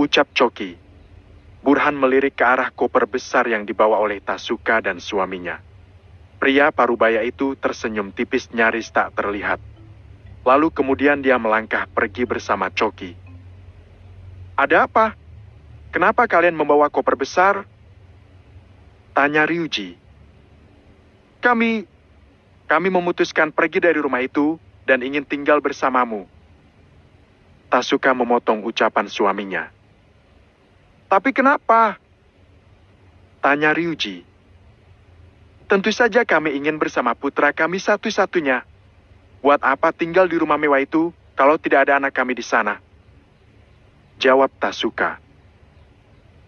ucap Choki. Burhan melirik ke arah koper besar yang dibawa oleh Tasuka dan suaminya. Pria parubaya itu tersenyum tipis nyaris tak terlihat. Lalu kemudian dia melangkah pergi bersama Choki. "Ada apa? Kenapa kalian membawa koper besar?" tanya Ryuji. Kami memutuskan pergi dari rumah itu dan ingin tinggal bersamamu," Tasuka memotong ucapan suaminya. "Tapi kenapa?" tanya Ryuji. "Tentu saja kami ingin bersama putra kami satu-satunya. Buat apa tinggal di rumah mewah itu kalau tidak ada anak kami di sana?" jawab Tasuka.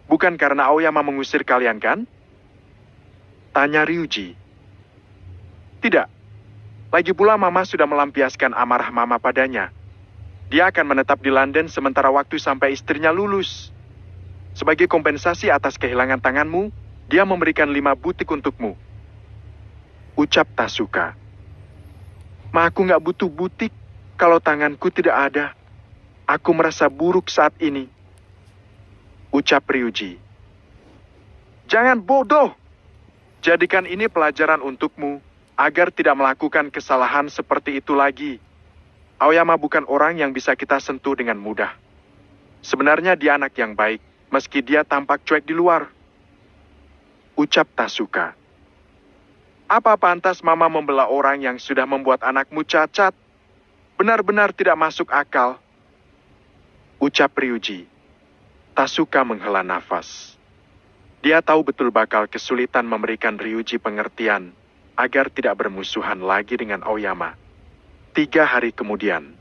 "Bukan karena Aoyama mengusir kalian, kan?" tanya Ryuji. "Tidak. Lagi pula Mama sudah melampiaskan amarah Mama padanya. Dia akan menetap di London sementara waktu sampai istrinya lulus. Sebagai kompensasi atas kehilangan tanganmu, dia memberikan 5 butik untukmu," ucap Tasuka. "Ma, aku nggak butuh butik kalau tanganku tidak ada. Aku merasa buruk saat ini," ucap Ryuji. "Jangan bodoh. Jadikan ini pelajaran untukmu agar tidak melakukan kesalahan seperti itu lagi. Aoyama bukan orang yang bisa kita sentuh dengan mudah. Sebenarnya dia anak yang baik, meski dia tampak cuek di luar," ucap Tasuka. "Apa pantas Mama membela orang yang sudah membuat anakmu cacat? Benar-benar tidak masuk akal," ucap Ryuji. Tasuka menghela nafas. Dia tahu betul bakal kesulitan memberikan Ryuji pengertian agar tidak bermusuhan lagi dengan Aoyama. 3 hari kemudian.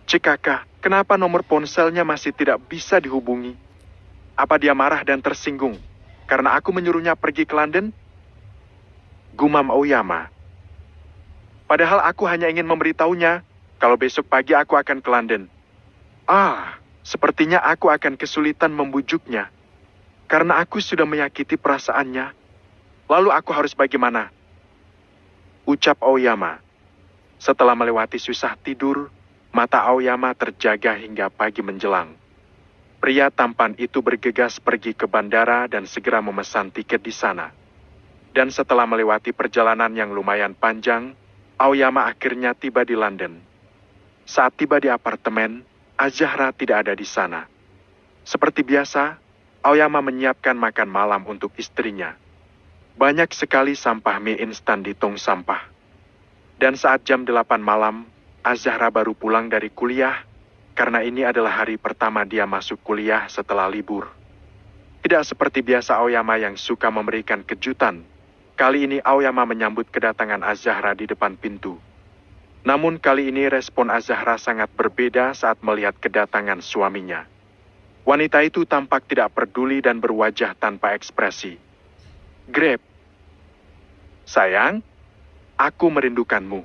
"Cek kakak, kenapa nomor ponselnya masih tidak bisa dihubungi? Apa dia marah dan tersinggung karena aku menyuruhnya pergi ke London?" gumam Aoyama. "Padahal aku hanya ingin memberitahunya kalau besok pagi aku akan ke London. Sepertinya aku akan kesulitan membujuknya, karena aku sudah menyakiti perasaannya. Lalu aku harus bagaimana?" ucap Aoyama. Setelah melewati susah tidur, mata Aoyama terjaga hingga pagi menjelang. Pria tampan itu bergegas pergi ke bandara dan segera memesan tiket di sana. Dan setelah melewati perjalanan yang lumayan panjang, Aoyama akhirnya tiba di London. Saat tiba di apartemen, Azahra tidak ada di sana. Seperti biasa, Aoyama menyiapkan makan malam untuk istrinya. Banyak sekali sampah mie instan di tong sampah. Dan saat jam 8 malam, Azahra baru pulang dari kuliah, karena ini adalah hari pertama dia masuk kuliah setelah libur. Tidak seperti biasa Aoyama yang suka memberikan kejutan. Kali ini Aoyama menyambut kedatangan Azahra di depan pintu. Namun kali ini respon Azahra sangat berbeda saat melihat kedatangan suaminya. Wanita itu tampak tidak peduli dan berwajah tanpa ekspresi. "Grab." "Sayang, aku merindukanmu,"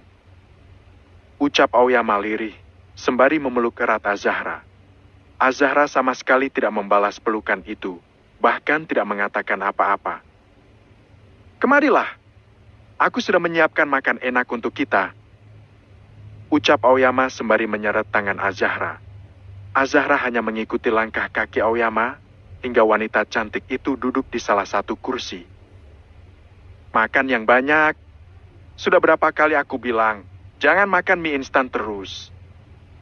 ucap Aoyama lirih, sembari memeluk erat Azahra. Azahra sama sekali tidak membalas pelukan itu, bahkan tidak mengatakan apa-apa. "Kemarilah, aku sudah menyiapkan makan enak untuk kita," ucap Aoyama sembari menyeret tangan Azahra. Azahra hanya mengikuti langkah kaki Aoyama, hingga wanita cantik itu duduk di salah satu kursi. "Makan yang banyak. Sudah berapa kali aku bilang, jangan makan mie instan terus.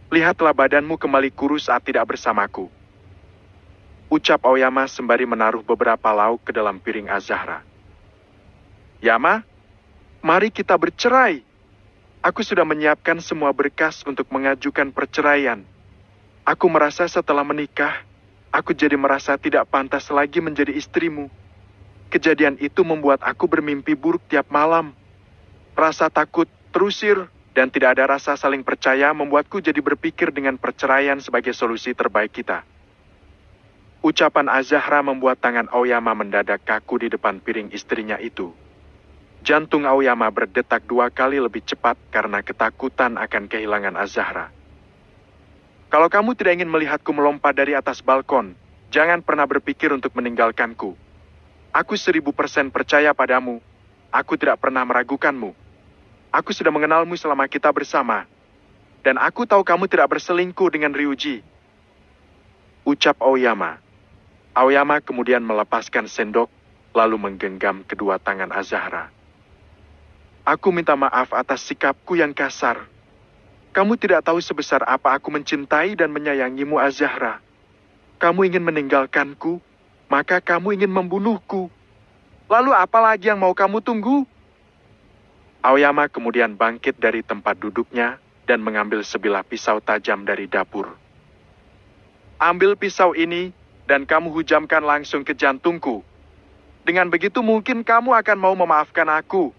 Lihatlah badanmu kembali kurus saat tidak bersamaku," ucap Aoyama sembari menaruh beberapa lauk ke dalam piring Azahra. "Yama, mari kita bercerai. Aku sudah menyiapkan semua berkas untuk mengajukan perceraian. Aku merasa setelah menikah, aku jadi merasa tidak pantas lagi menjadi istrimu. Kejadian itu membuat aku bermimpi buruk tiap malam. Rasa takut, terusir, dan tidak ada rasa saling percaya membuatku jadi berpikir dengan perceraian sebagai solusi terbaik kita." Ucapan Azahra membuat tangan Aoyama mendadak kaku di depan piring istrinya itu. Jantung Aoyama berdetak 2 kali lebih cepat karena ketakutan akan kehilangan Azahra. "Kalau kamu tidak ingin melihatku melompat dari atas balkon, jangan pernah berpikir untuk meninggalkanku. Aku 1000% percaya padamu. Aku tidak pernah meragukanmu. Aku sudah mengenalmu selama kita bersama. Dan aku tahu kamu tidak berselingkuh dengan Ryuji," ucap Aoyama. Aoyama kemudian melepaskan sendok, lalu menggenggam kedua tangan Azahra. "Aku minta maaf atas sikapku yang kasar. Kamu tidak tahu sebesar apa aku mencintai dan menyayangimu, Azahra. Kamu ingin meninggalkanku, maka kamu ingin membunuhku. Lalu apa lagi yang mau kamu tunggu?" Aoyama kemudian bangkit dari tempat duduknya dan mengambil sebilah pisau tajam dari dapur. "Ambil pisau ini dan kamu hujamkan langsung ke jantungku. Dengan begitu mungkin kamu akan mau memaafkan aku,"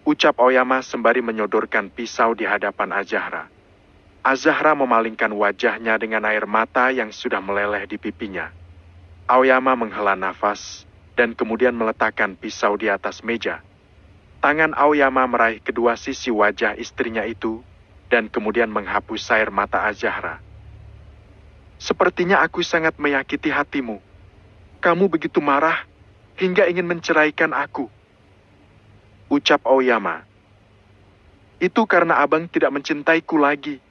ucap Aoyama sembari menyodorkan pisau di hadapan Azahra. Azahra memalingkan wajahnya dengan air mata yang sudah meleleh di pipinya. Aoyama menghela nafas dan kemudian meletakkan pisau di atas meja. Tangan Aoyama meraih kedua sisi wajah istrinya itu dan kemudian menghapus air mata Azahra. "Sepertinya aku sangat menyakiti hatimu. Kamu begitu marah hingga ingin menceraikan aku," ucap Aoyama. "Itu karena abang tidak mencintaiku lagi,"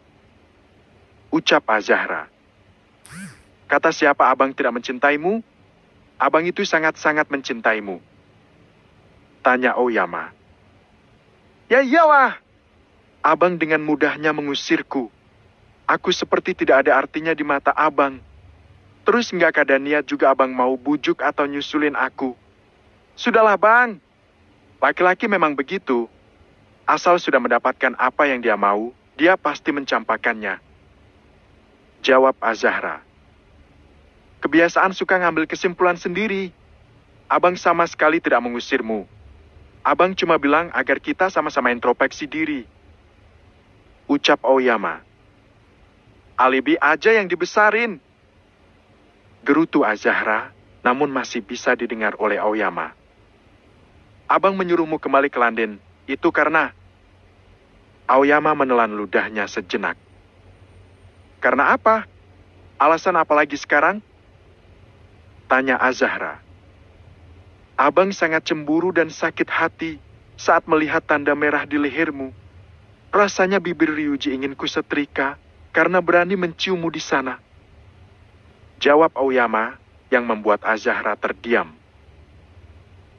ucap Azahra. "Kata siapa abang tidak mencintaimu? Abang itu sangat-sangat mencintaimu," tanya Aoyama. "Ya iyalah, abang dengan mudahnya mengusirku. Aku seperti tidak ada artinya di mata abang. Terus nggak ada niat juga abang mau bujuk atau nyusulin aku. Sudahlah bang. Laki-laki memang begitu. Asal sudah mendapatkan apa yang dia mau, dia pasti mencampakkannya," jawab Azahra. "Kebiasaan suka ngambil kesimpulan sendiri. Abang sama sekali tidak mengusirmu. Abang cuma bilang agar kita sama-sama introspeksi diri," ucap Aoyama. "Alibi aja yang dibesarin," gerutu Azahra, namun masih bisa didengar oleh Aoyama. "Abang menyuruhmu kembali ke London, itu karena..." Aoyama menelan ludahnya sejenak. "Karena apa? Alasan apa lagi sekarang?" tanya Azahra. "Abang sangat cemburu dan sakit hati saat melihat tanda merah di lehermu. Rasanya bibir Ryuji ingin kusetrika karena berani menciummu di sana. Jawab Aoyama yang membuat Azahra terdiam.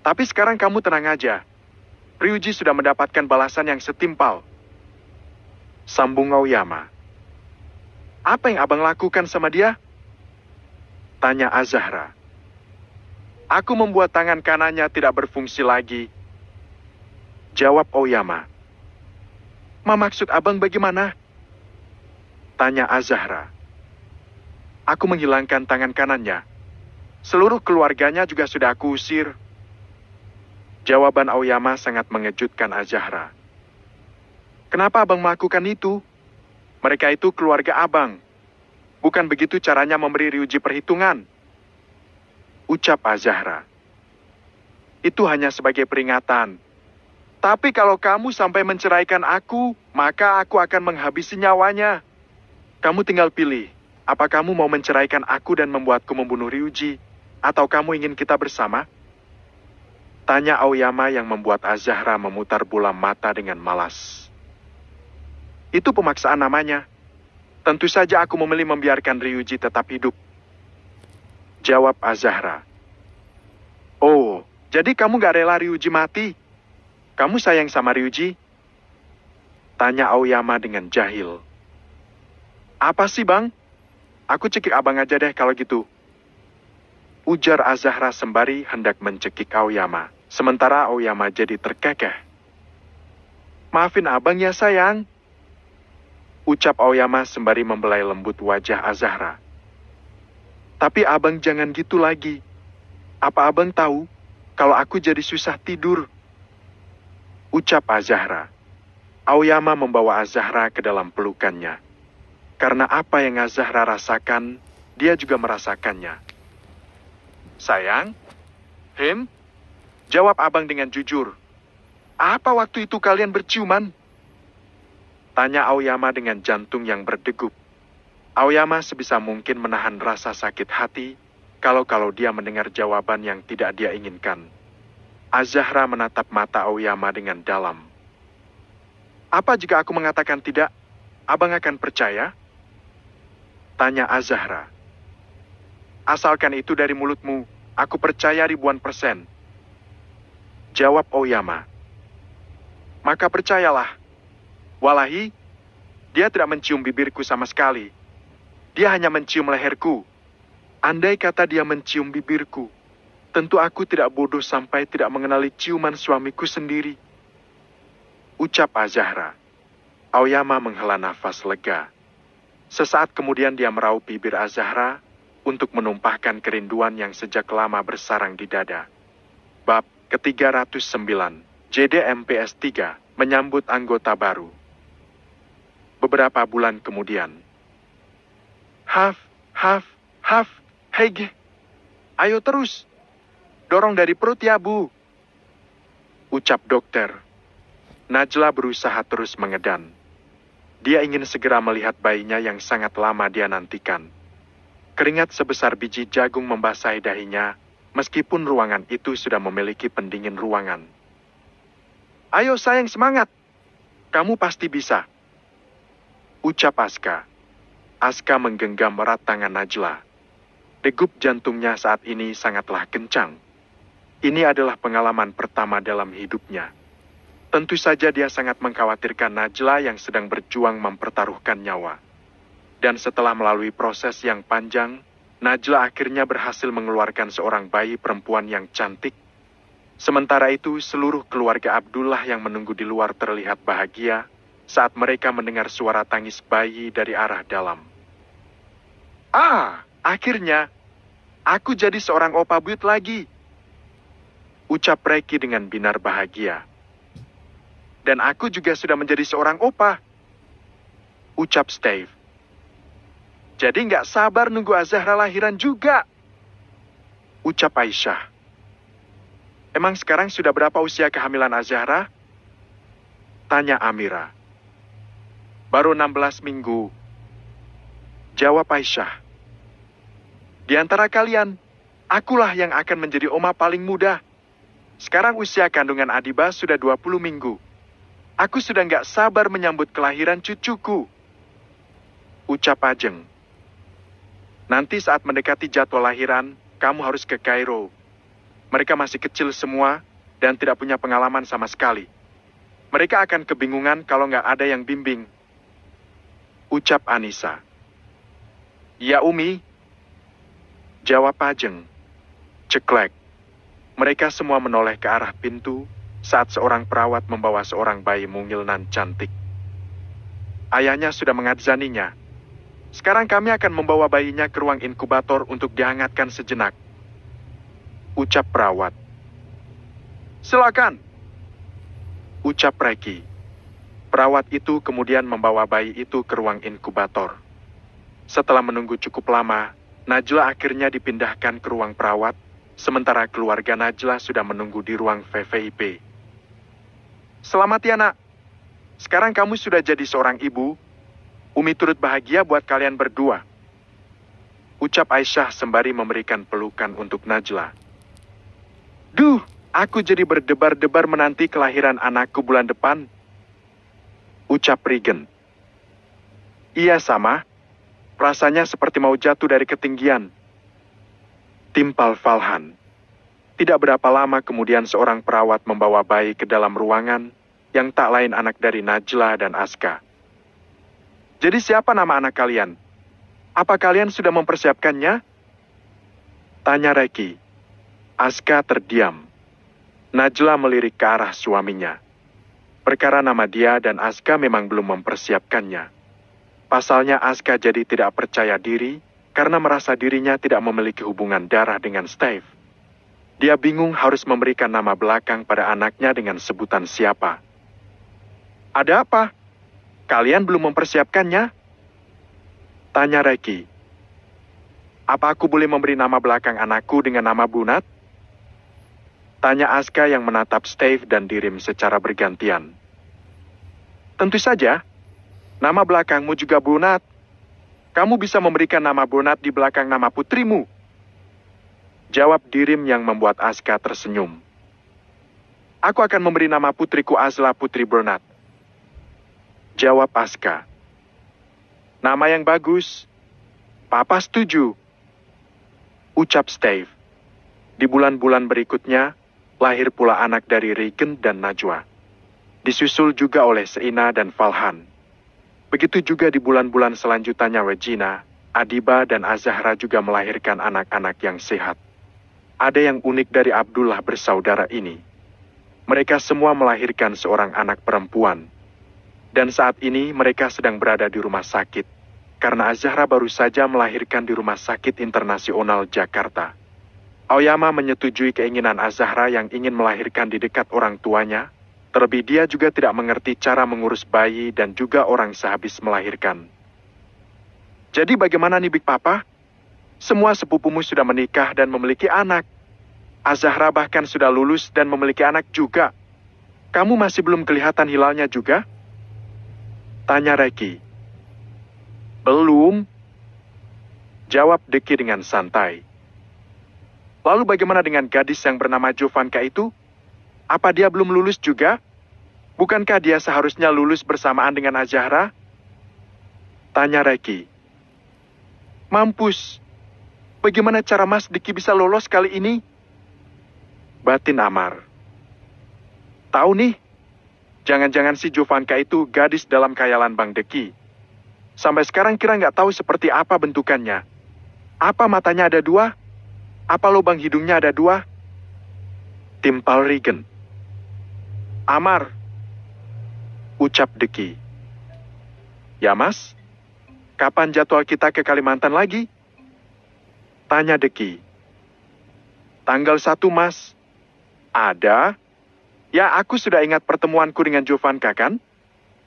Tapi sekarang kamu tenang aja. Ryuji sudah mendapatkan balasan yang setimpal. Sambung Aoyama. Apa yang abang lakukan sama dia? Tanya Azahra. Aku membuat tangan kanannya tidak berfungsi lagi. Jawab Aoyama. Maksud abang bagaimana? Tanya Azahra. Aku menghilangkan tangan kanannya. Seluruh keluarganya juga sudah aku usir. Jawaban Aoyama sangat mengejutkan Azahra. Kenapa abang melakukan itu? Mereka itu keluarga abang. Bukan begitu caranya memberi Ryuji perhitungan. Ucap Azahra. Itu hanya sebagai peringatan. Tapi kalau kamu sampai menceraikan aku, maka aku akan menghabisi nyawanya. Kamu tinggal pilih, apa kamu mau menceraikan aku dan membuatku membunuh Ryuji, atau kamu ingin kita bersama? Tanya Aoyama yang membuat Azahra memutar bola mata dengan malas. Itu pemaksaan namanya. Tentu saja aku memilih membiarkan Ryuji tetap hidup. Jawab Azahra. Oh, jadi kamu gak rela Ryuji mati? Kamu sayang sama Ryuji? Tanya Aoyama dengan jahil. Apa sih bang? Aku cekik abang aja deh kalau gitu. Ujar Azahra sembari hendak mencekik Aoyama. Sementara Aoyama jadi terkekeh. Maafin abang ya sayang. Ucap Aoyama sembari membelai lembut wajah Azahra. Tapi abang jangan gitu lagi. Apa abang tahu kalau aku jadi susah tidur? Ucap Azahra. Aoyama membawa Azahra ke dalam pelukannya. Karena apa yang Azahra rasakan, dia juga merasakannya. Sayang? Jawab abang dengan jujur. Apa waktu itu kalian berciuman? Tanya Aoyama dengan jantung yang berdegup. Aoyama sebisa mungkin menahan rasa sakit hati kalau dia mendengar jawaban yang tidak dia inginkan. Azahra menatap mata Aoyama dengan dalam. Apa jika aku mengatakan tidak? Abang akan percaya? Tanya Azahra. Asalkan itu dari mulutmu, aku percaya ribuan %. Jawab Aoyama. Maka percayalah. Walahi, dia tidak mencium bibirku sama sekali. Dia hanya mencium leherku. Andai kata dia mencium bibirku, tentu aku tidak bodoh sampai tidak mengenali ciuman suamiku sendiri. Ucap Azahra. Aoyama menghela nafas lega. Sesaat kemudian dia meraup bibir Azahra untuk menumpahkan kerinduan yang sejak lama bersarang di dada. Bab ke-309, JDMPS 3 menyambut anggota baru. Beberapa bulan kemudian. Haf, hege. Ayo terus. Dorong dari perut ya, Bu. Ucap dokter. Najla berusaha terus mengedan. Dia ingin segera melihat bayinya yang sangat lama dia nantikan. Keringat sebesar biji jagung membasahi dahinya, meskipun ruangan itu sudah memiliki pendingin ruangan. Ayo sayang, semangat. Kamu pasti bisa. Ucap Aska. Aska menggenggam erat tangan Najla. Degup jantungnya saat ini sangatlah kencang. Ini adalah pengalaman pertama dalam hidupnya. Tentu saja dia sangat mengkhawatirkan Najla yang sedang berjuang mempertaruhkan nyawa. Dan setelah melalui proses yang panjang, Najla akhirnya berhasil mengeluarkan seorang bayi perempuan yang cantik. Sementara itu, seluruh keluarga Abdullah yang menunggu di luar terlihat bahagia saat mereka mendengar suara tangis bayi dari arah dalam. Akhirnya, aku jadi seorang opa buyut lagi. Ucap Reki dengan binar bahagia. Dan aku juga sudah menjadi seorang opa. Ucap Steve. Jadi nggak sabar nunggu Azahra lahiran juga. Ucap Aisyah. Emang sekarang sudah berapa usia kehamilan Azahra? Tanya Amira. Baru 16 minggu. Jawab Aisyah. Di antara kalian, akulah yang akan menjadi oma paling muda. Sekarang usia kandungan Adiba sudah 20 minggu. Aku sudah nggak sabar menyambut kelahiran cucuku. Ucap Ajeng. Nanti saat mendekati jadwal lahiran, kamu harus ke Kairo. Mereka masih kecil semua dan tidak punya pengalaman sama sekali. Mereka akan kebingungan kalau nggak ada yang bimbing. Ucap Anissa. Ya Umi. Jawab Ajeng. Ceklek. Mereka semua menoleh ke arah pintu saat seorang perawat membawa seorang bayi mungil nan cantik. Ayahnya sudah mengadzaninya. Sekarang kami akan membawa bayinya ke ruang inkubator untuk dihangatkan sejenak. Ucap perawat. Silakan. Ucap Reki. Perawat itu kemudian membawa bayi itu ke ruang inkubator. Setelah menunggu cukup lama, Najla akhirnya dipindahkan ke ruang perawat, sementara keluarga Najla sudah menunggu di ruang VVIP. Selamat ya nak. Sekarang kamu sudah jadi seorang ibu. Umi turut bahagia buat kalian berdua. Ucap Aisyah sembari memberikan pelukan untuk Najla. Duh, aku jadi berdebar-debar menanti kelahiran anakku bulan depan. Ucap Regen. Iya sama. Rasanya seperti mau jatuh dari ketinggian. Timpal Falhan. Tidak berapa lama kemudian seorang perawat membawa bayi ke dalam ruangan yang tak lain anak dari Najla dan Aska. Jadi siapa nama anak kalian? Apa kalian sudah mempersiapkannya? Tanya Reki. Aska terdiam. Najla melirik ke arah suaminya. Perkara nama dia dan Aska memang belum mempersiapkannya. Pasalnya Aska jadi tidak percaya diri karena merasa dirinya tidak memiliki hubungan darah dengan Steve. Dia bingung harus memberikan nama belakang pada anaknya dengan sebutan siapa. Ada apa? Kalian belum mempersiapkannya? Tanya Reki. Apa aku boleh memberi nama belakang anakku dengan nama Bunat? Tanya Aska yang menatap Steve dan Dirim secara bergantian. Tentu saja. Nama belakangmu juga Bunat. Kamu bisa memberikan nama Bunat di belakang nama putrimu. Jawab Dirim yang membuat Aska tersenyum. Aku akan memberi nama putriku Azla Putri Bernat. Jawab Aska. Nama yang bagus. Papa setuju. Ucap Steve. Di bulan-bulan berikutnya, lahir pula anak dari Regen dan Najwa. Disusul juga oleh Seina dan Falhan. Begitu juga di bulan-bulan selanjutnya Regina, Adiba dan Azahra juga melahirkan anak-anak yang sehat. Ada yang unik dari Abdullah bersaudara ini. Mereka semua melahirkan seorang anak perempuan. Dan saat ini mereka sedang berada di rumah sakit, karena Azahra baru saja melahirkan di Rumah Sakit Internasional Jakarta. Aoyama menyetujui keinginan Azahra yang ingin melahirkan di dekat orang tuanya. Terlebih dia juga tidak mengerti cara mengurus bayi dan juga orang sehabis melahirkan. Jadi bagaimana nih Big Papa? Semua sepupumu sudah menikah dan memiliki anak. Azahra bahkan sudah lulus dan memiliki anak juga. Kamu masih belum kelihatan hilalnya juga? Tanya Reki. Belum. Jawab Deki dengan santai. Lalu bagaimana dengan gadis yang bernama Jovanka itu? Apa dia belum lulus juga? Bukankah dia seharusnya lulus bersamaan dengan Azahra? Tanya Reki. Mampus. Bagaimana cara Mas Diki bisa lolos kali ini? Batin Amar. Tahu nih, jangan-jangan si Jovanka itu gadis dalam khayalan Bang Deki. Sampai sekarang kira nggak tahu seperti apa bentukannya. Apa matanya ada dua? Apa lubang hidungnya ada dua? Timpal Regen. Amar. Ucap Deki. Ya Mas, kapan jadwal kita ke Kalimantan lagi? Tanya Deki. Tanggal 1 Mas. Ada? Ya aku sudah ingat pertemuanku dengan Jovanka kan?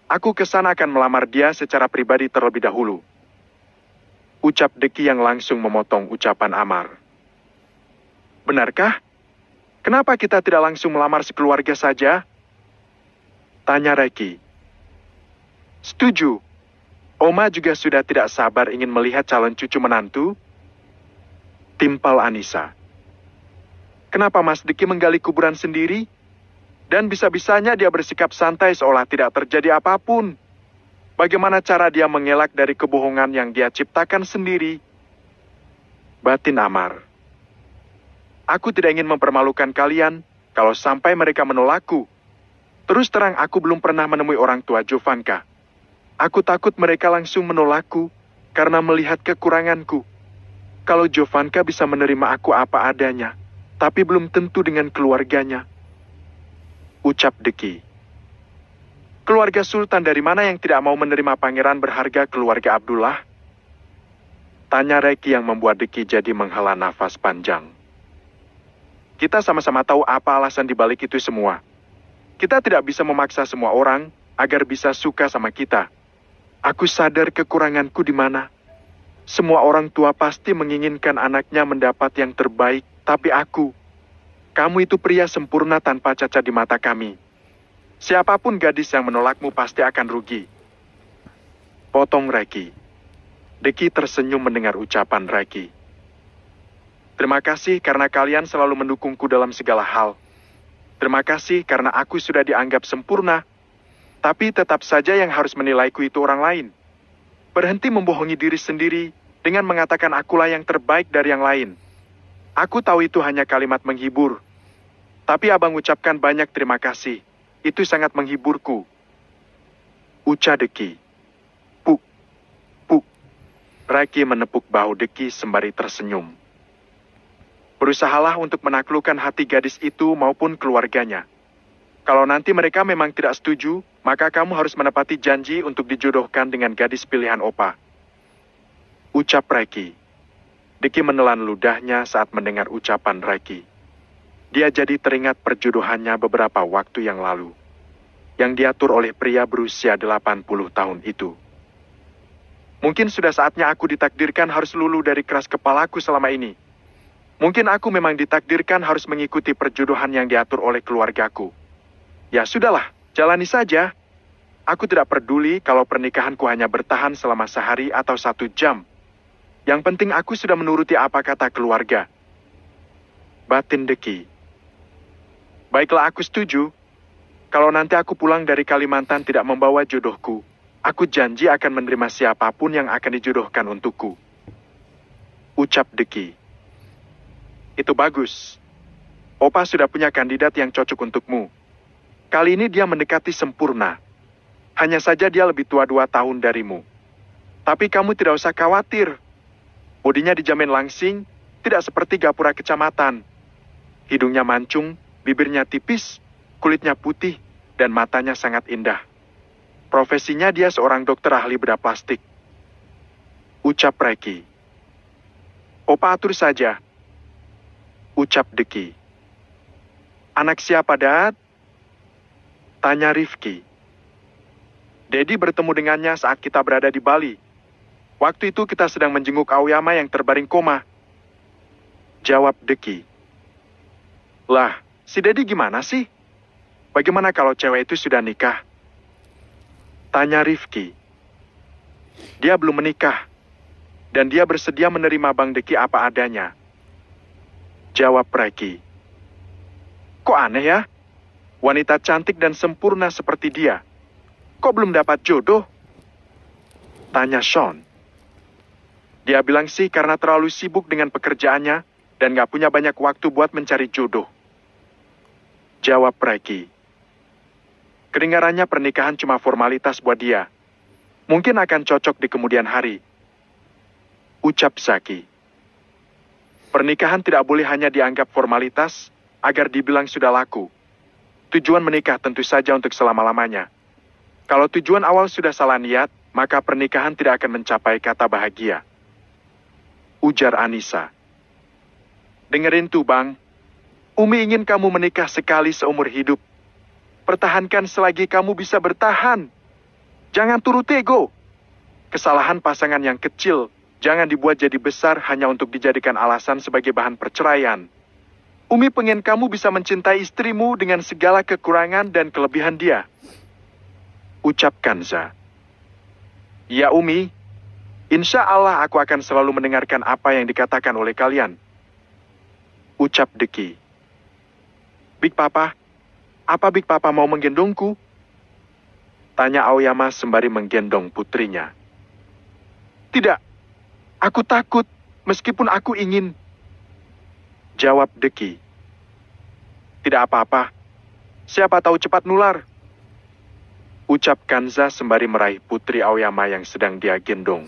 Aku kesana akan melamar dia secara pribadi terlebih dahulu. Ucap Deki yang langsung memotong ucapan Amar. Benarkah? Kenapa kita tidak langsung melamar sekeluarga saja? Tanya Reki. Setuju. Oma juga sudah tidak sabar ingin melihat calon cucu menantu. Timpal Anissa. Kenapa Mas Diki menggali kuburan sendiri? Dan bisa-bisanya dia bersikap santai seolah tidak terjadi apapun. Bagaimana cara dia mengelak dari kebohongan yang dia ciptakan sendiri? Batin Amar. Aku tidak ingin mempermalukan kalian kalau sampai mereka menolakku. Terus terang aku belum pernah menemui orang tua Jovanka. Aku takut mereka langsung menolakku karena melihat kekuranganku. Kalau Jovanka bisa menerima aku apa adanya, tapi belum tentu dengan keluarganya. Ucap Deki. Keluarga Sultan dari mana yang tidak mau menerima pangeran berharga keluarga Abdullah? Tanya Reki yang membuat Deki jadi menghela nafas panjang. Kita sama-sama tahu apa alasan dibalik itu semua. Kita tidak bisa memaksa semua orang agar bisa suka sama kita. Aku sadar kekuranganku di mana. Semua orang tua pasti menginginkan anaknya mendapat yang terbaik, tapi kamu itu pria sempurna tanpa cacat di mata kami. Siapapun gadis yang menolakmu pasti akan rugi. Potong Reki. Deki tersenyum mendengar ucapan Reki. Terima kasih karena kalian selalu mendukungku dalam segala hal. Terima kasih karena aku sudah dianggap sempurna. Tapi tetap saja yang harus menilaiku itu orang lain. Berhenti membohongi diri sendiri dengan mengatakan akulah yang terbaik dari yang lain. Aku tahu itu hanya kalimat menghibur. Tapi abang ucapkan banyak terima kasih. Itu sangat menghiburku. Ucap Deki. Puk, puk. Reki menepuk bahu Deki sembari tersenyum. Berusahalah untuk menaklukkan hati gadis itu maupun keluarganya. Kalau nanti mereka memang tidak setuju, maka kamu harus menepati janji untuk dijodohkan dengan gadis pilihan Opa. Ucap Reki. Deki menelan ludahnya saat mendengar ucapan Reki. Dia jadi teringat perjodohannya beberapa waktu yang lalu, yang diatur oleh pria berusia 80 tahun itu. Mungkin sudah saatnya aku ditakdirkan harus luluh dari keras kepalaku selama ini. Mungkin aku memang ditakdirkan harus mengikuti perjodohan yang diatur oleh keluargaku. Ya sudahlah, jalani saja. Aku tidak peduli kalau pernikahanku hanya bertahan selama sehari atau 1 jam. Yang penting aku sudah menuruti apa kata keluarga. Batin Deki. Baiklah, aku setuju. Kalau nanti aku pulang dari Kalimantan tidak membawa jodohku, aku janji akan menerima siapapun yang akan dijodohkan untukku. Ucap Deki. Itu bagus. Opa sudah punya kandidat yang cocok untukmu. Kali ini dia mendekati sempurna. Hanya saja dia lebih tua 2 tahun darimu. Tapi kamu tidak usah khawatir. Bodinya dijamin langsing, tidak seperti gapura kecamatan. Hidungnya mancung, bibirnya tipis, kulitnya putih, dan matanya sangat indah. Profesinya dia seorang dokter ahli bedah plastik. Ucap Reki. Opa atur saja. Ucap Deki. Anak siapa, Dad? Tanya Rifki. Dedi bertemu dengannya saat kita berada di Bali. Waktu itu kita sedang menjenguk Aoyama yang terbaring koma. Jawab Deki. Lah, si Dedi gimana sih? Bagaimana kalau cewek itu sudah nikah? Tanya Rifki. Dia belum menikah. Dan dia bersedia menerima Bang Deki apa adanya. Jawab Reki. Kok aneh ya? Wanita cantik dan sempurna seperti dia. Kok belum dapat jodoh? Tanya Sean. Dia bilang sih karena terlalu sibuk dengan pekerjaannya dan gak punya banyak waktu buat mencari jodoh. Jawab Reki. Kedengarannya pernikahan cuma formalitas buat dia. Mungkin akan cocok di kemudian hari. Ucap Zaki. Pernikahan tidak boleh hanya dianggap formalitas agar dibilang sudah laku. Tujuan menikah tentu saja untuk selama-lamanya. Kalau tujuan awal sudah salah niat, maka pernikahan tidak akan mencapai kata bahagia. Ujar Anissa. Dengerin tuh, Bang. Umi ingin kamu menikah sekali seumur hidup. Pertahankan selagi kamu bisa bertahan. Jangan turut ego. Kesalahan pasangan yang kecil jangan dibuat jadi besar hanya untuk dijadikan alasan sebagai bahan perceraian. Umi pengen kamu bisa mencintai istrimu dengan segala kekurangan dan kelebihan dia. Ucap Kanza. Ya Umi, insya Allah aku akan selalu mendengarkan apa yang dikatakan oleh kalian. Ucap Deki. Big Papa, Apa Big Papa mau menggendongku? Tanya Aoyama sembari menggendong putrinya. Tidak, aku takut, meskipun aku ingin. Jawab Deki. Tidak apa-apa, siapa tahu cepat nular. Ucap Kanza sembari meraih putri Aoyama yang sedang dia gendong.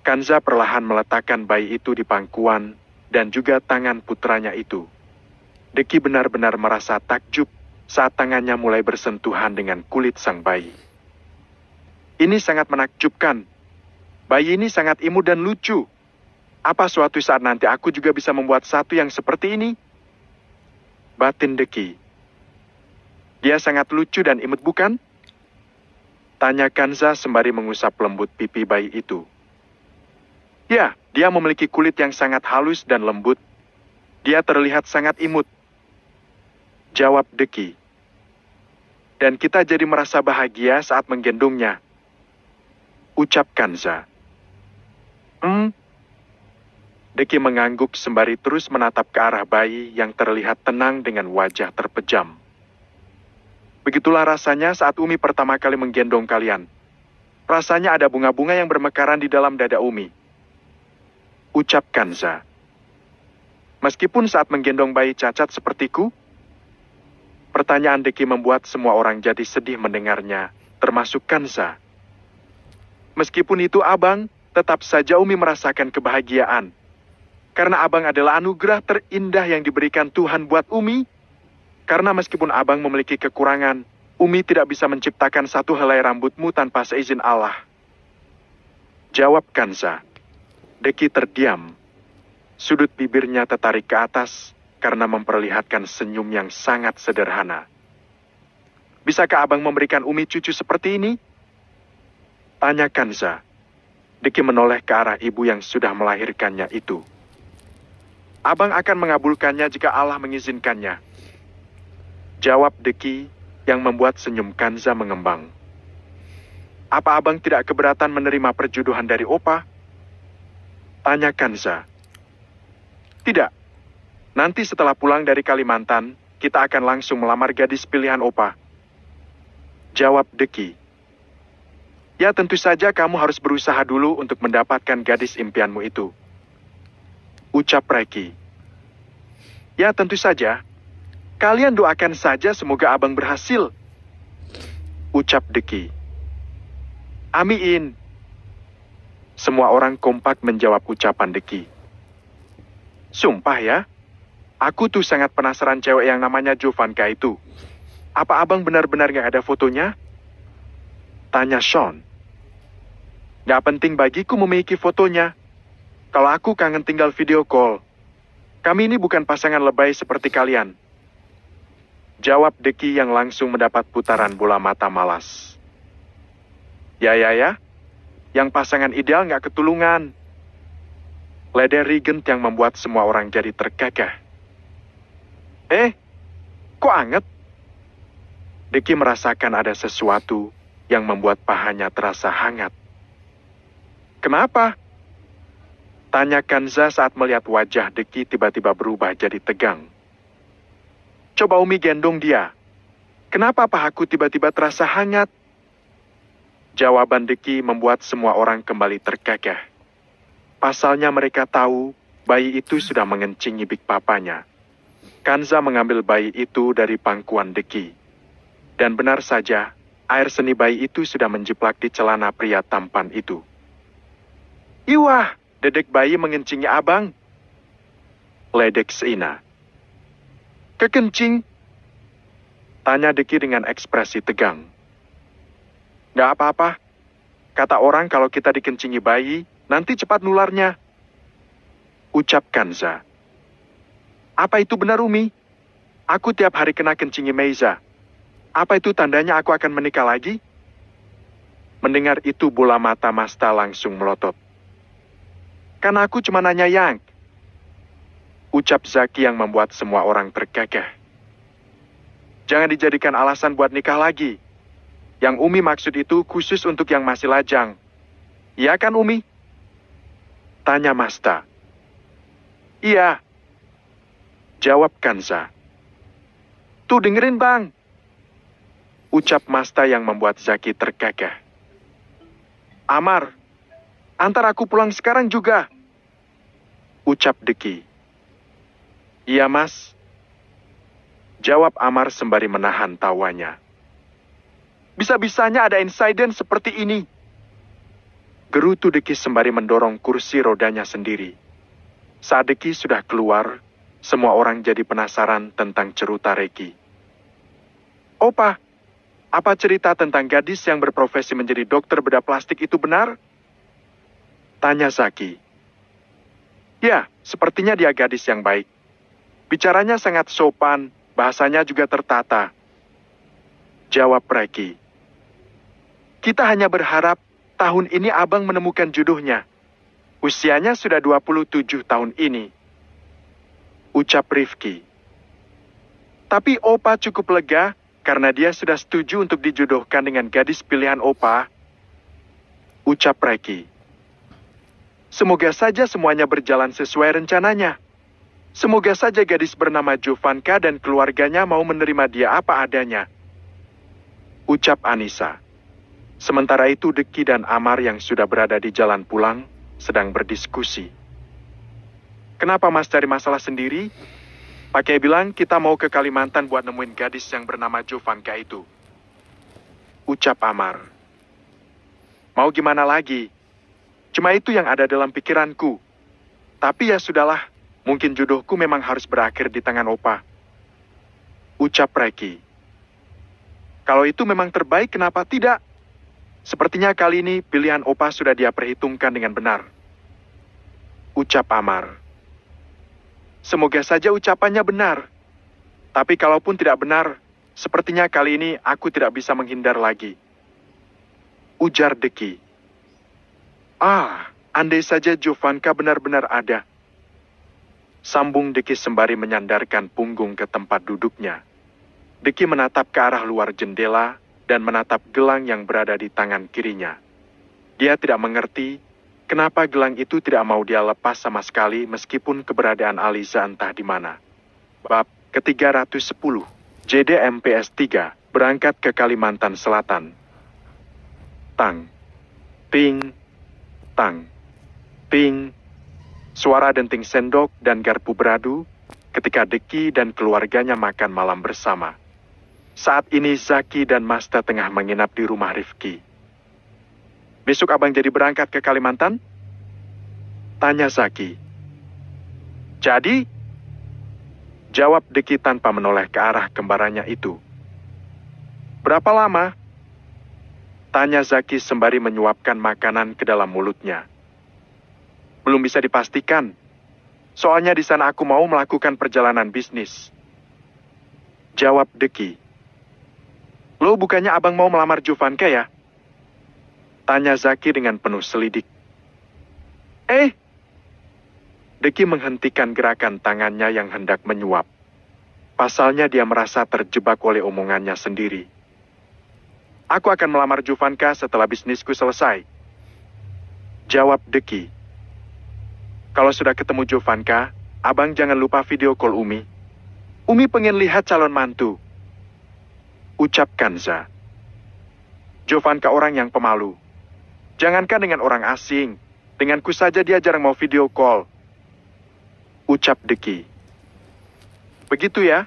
Kanza perlahan meletakkan bayi itu di pangkuan dan juga tangan putranya itu. Deki benar-benar merasa takjub saat tangannya mulai bersentuhan dengan kulit sang bayi. Ini sangat menakjubkan. Bayi ini sangat imut dan lucu. Apa suatu saat nanti aku juga bisa membuat satu yang seperti ini? Batin Deki. Dia sangat lucu dan imut bukan? Tanya Kanza sembari mengusap lembut pipi bayi itu. Ya, dia memiliki kulit yang sangat halus dan lembut. Dia terlihat sangat imut. Jawab Deki. Dan kita jadi merasa bahagia saat menggendongnya. Ucap Kanza. Deki mengangguk sembari terus menatap ke arah bayi yang terlihat tenang dengan wajah terpejam. Begitulah rasanya saat Umi pertama kali menggendong kalian. Rasanya ada bunga-bunga yang bermekaran di dalam dada Umi. Ucap Kanza. Meskipun saat menggendong bayi cacat sepertiku, pertanyaan Deki membuat semua orang jadi sedih mendengarnya, termasuk Kanza. Meskipun itu abang, tetap saja Umi merasakan kebahagiaan. Karena abang adalah anugerah terindah yang diberikan Tuhan buat Umi. Karena meskipun abang memiliki kekurangan, Umi tidak bisa menciptakan satu helai rambutmu tanpa seizin Allah. Jawab Kanza. Deki terdiam. Sudut bibirnya tertarik ke atas karena memperlihatkan senyum yang sangat sederhana. Bisakah abang memberikan Umi cucu seperti ini? Tanya Kanza. Deki menoleh ke arah ibu yang sudah melahirkannya itu. Abang akan mengabulkannya jika Allah mengizinkannya. Jawab Deki yang membuat senyum Kanza mengembang. Apa abang tidak keberatan menerima perjodohan dari Opa? Tanya Kanza. Tidak. Nanti setelah pulang dari Kalimantan, kita akan langsung melamar gadis pilihan Opa. Jawab Deki. Ya tentu saja kamu harus berusaha dulu untuk mendapatkan gadis impianmu itu. Ucap Reki. Ya tentu saja. Kalian doakan saja semoga abang berhasil. Ucap Deki. Amin. Semua orang kompak menjawab ucapan Deki. Sumpah ya, aku tuh sangat penasaran cewek yang namanya Jovanka itu. Apa abang benar-benar gak ada fotonya? Tanya Sean. Gak penting bagiku memiliki fotonya. Kalau aku kangen tinggal video call. Kami ini bukan pasangan lebay seperti kalian. Jawab Deki yang langsung mendapat putaran bola mata malas. Ya. Yang pasangan ideal gak ketulungan. Leder Regent yang membuat semua orang jadi terkekeh. Kok anget? Deki merasakan ada sesuatu yang membuat pahanya terasa hangat. Kenapa? Tanya Kanza saat melihat wajah Deki tiba-tiba berubah jadi tegang. Coba Umi gendong dia. Kenapa pahaku tiba-tiba terasa hangat? Jawaban Deki membuat semua orang kembali terkekeh. Pasalnya mereka tahu bayi itu sudah mengencingi Big Papanya. Kanza mengambil bayi itu dari pangkuan Deki. Dan benar saja, air seni bayi itu sudah menjiplak di celana pria tampan itu. Iwah, dedek bayi mengencingi abang. Ledek Seina. Kekencing? Tanya Deki dengan ekspresi tegang. Gak apa-apa. Kata orang kalau kita dikencingi bayi, nanti cepat nularnya. Ucap Kanza. Apa itu benar Umi? Aku tiap hari kena kencingi Meiza. Apa itu tandanya aku akan menikah lagi? Mendengar itu bola mata Masta langsung melotot. Kan aku cuma nanya Yang. Ucap Zaki yang membuat semua orang terkekeh. Jangan dijadikan alasan buat nikah lagi. Yang Umi maksud itu khusus untuk yang masih lajang. Iya kan Umi? Tanya Masta. Iya. Jawab Kanza. Tuh dengerin bang. Ucap Masta yang membuat Zaki tergagah. Amar, antar aku pulang sekarang juga. Ucap Deki. Iya mas. Jawab Amar sembari menahan tawanya. Bisa-bisanya ada insiden seperti ini. Gerutu Deki sembari mendorong kursi rodanya sendiri. Saat Deki sudah keluar, semua orang jadi penasaran tentang cerita Reki. Opa, apa cerita tentang gadis yang berprofesi menjadi dokter bedah plastik itu benar? Tanya Zaki. Ya, sepertinya dia gadis yang baik. Bicaranya sangat sopan, bahasanya juga tertata. Jawab Reki. Kita hanya berharap tahun ini abang menemukan jodohnya. Usianya sudah 27 tahun ini. Ucap Rifki. Tapi Opa cukup lega karena dia sudah setuju untuk dijodohkan dengan gadis pilihan Opa. Ucap Reki. Semoga saja semuanya berjalan sesuai rencananya. Semoga saja gadis bernama Jovanka dan keluarganya mau menerima dia apa adanya. Ucap Anissa. Sementara itu Deki dan Amar yang sudah berada di jalan pulang sedang berdiskusi. Kenapa mas cari masalah sendiri? Pakai bilang kita mau ke Kalimantan buat nemuin gadis yang bernama Jovanka itu. Ucap Amar. Mau gimana lagi? Cuma itu yang ada dalam pikiranku. Tapi ya sudahlah, mungkin jodohku memang harus berakhir di tangan Opa. Ucap Reki. Kalau itu memang terbaik, kenapa tidak? Sepertinya kali ini pilihan Opa sudah dia perhitungkan dengan benar. Ucap Amar. Semoga saja ucapannya benar. Tapi kalaupun tidak benar, sepertinya kali ini aku tidak bisa menghindar lagi. Ujar Deki. Andai saja Jovanka benar-benar ada. Sambung Deki sembari menyandarkan punggung ke tempat duduknya. Deki menatap ke arah luar jendela dan menatap gelang yang berada di tangan kirinya. Dia tidak mengerti kenapa gelang itu tidak mau dia lepas sama sekali meskipun keberadaan Aliza entah di mana. Bab ke-310, JDMPS 3 berangkat ke Kalimantan Selatan. Tang, ping, tang, ping. Suara denting sendok dan garpu beradu ketika Deki dan keluarganya makan malam bersama. Saat ini Zaki dan Masta tengah menginap di rumah Rifki. Besok abang jadi berangkat ke Kalimantan? Tanya Zaki. Jadi? Jawab Deki tanpa menoleh ke arah kembarannya itu. Berapa lama? Tanya Zaki sembari menyuapkan makanan ke dalam mulutnya. Belum bisa dipastikan. Soalnya di sana aku mau melakukan perjalanan bisnis. Jawab Deki. Lo bukannya abang mau melamar Jovanka ya? Tanya Zaki dengan penuh selidik. Deki menghentikan gerakan tangannya yang hendak menyuap. Pasalnya dia merasa terjebak oleh omongannya sendiri. Aku akan melamar Jovanka setelah bisnisku selesai. Jawab Deki. Kalau sudah ketemu Jovanka, abang jangan lupa video call Umi. Umi pengen lihat calon mantu. Ucap Kanza. Jovanka orang yang pemalu. Jangankan dengan orang asing, denganku saja dia jarang mau video call. Ucap Deki. Begitu ya?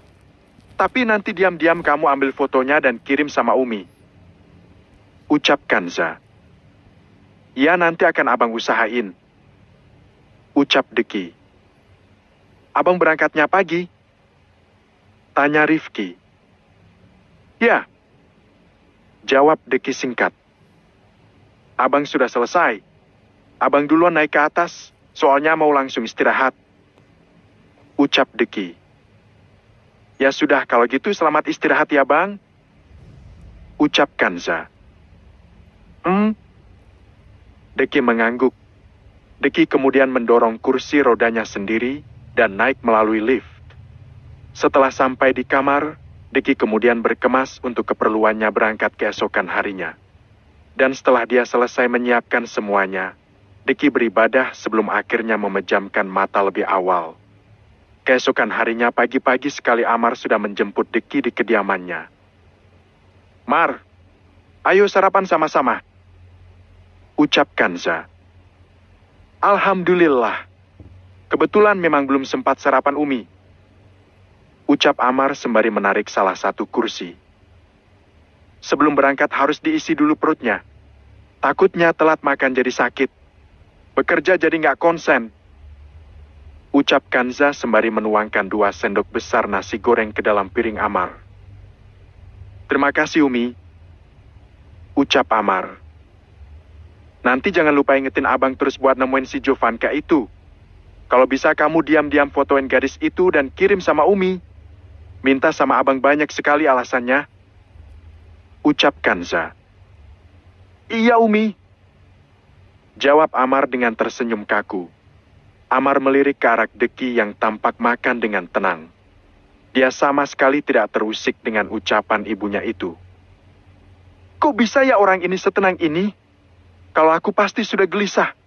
Tapi nanti diam-diam kamu ambil fotonya dan kirim sama Umi. Ucap Kanza. Ya nanti akan abang usahain. Ucap Deki. Abang berangkatnya pagi? Tanya Rifki. Ya. Jawab Deki singkat. Abang sudah selesai. Abang duluan naik ke atas, soalnya mau langsung istirahat. Ucap Deki. Ya sudah, kalau gitu selamat istirahat ya bang. Ucap Kanza. Deki mengangguk. Deki kemudian mendorong kursi rodanya sendiri dan naik melalui lift. Setelah sampai di kamar, Deki kemudian berkemas untuk keperluannya berangkat keesokan harinya. Dan setelah dia selesai menyiapkan semuanya, Deki beribadah sebelum akhirnya memejamkan mata lebih awal. Keesokan harinya pagi-pagi sekali Amar sudah menjemput Deki di kediamannya. Mar, ayo sarapan sama-sama. Ucap Kanza. Alhamdulillah. Kebetulan memang belum sempat sarapan Umi. Ucap Amar sembari menarik salah satu kursi. Sebelum berangkat harus diisi dulu perutnya. Takutnya telat makan jadi sakit. Bekerja jadi nggak konsen. Ucap Kanza sembari menuangkan 2 sendok besar nasi goreng ke dalam piring Amar. Terima kasih Umi. Ucap Amar. Nanti jangan lupa ingetin abang terus buat nemuin si Jovanka itu. Kalau bisa kamu diam-diam fotoin gadis itu dan kirim sama Umi. Minta sama abang banyak sekali alasannya. Ucap Kanza. Iya Umi. Jawab Amar dengan tersenyum kaku. Amar melirik ke arah Deki yang tampak makan dengan tenang. Dia sama sekali tidak terusik dengan ucapan ibunya itu. Kok bisa ya orang ini setenang ini? Kalau aku pasti sudah gelisah.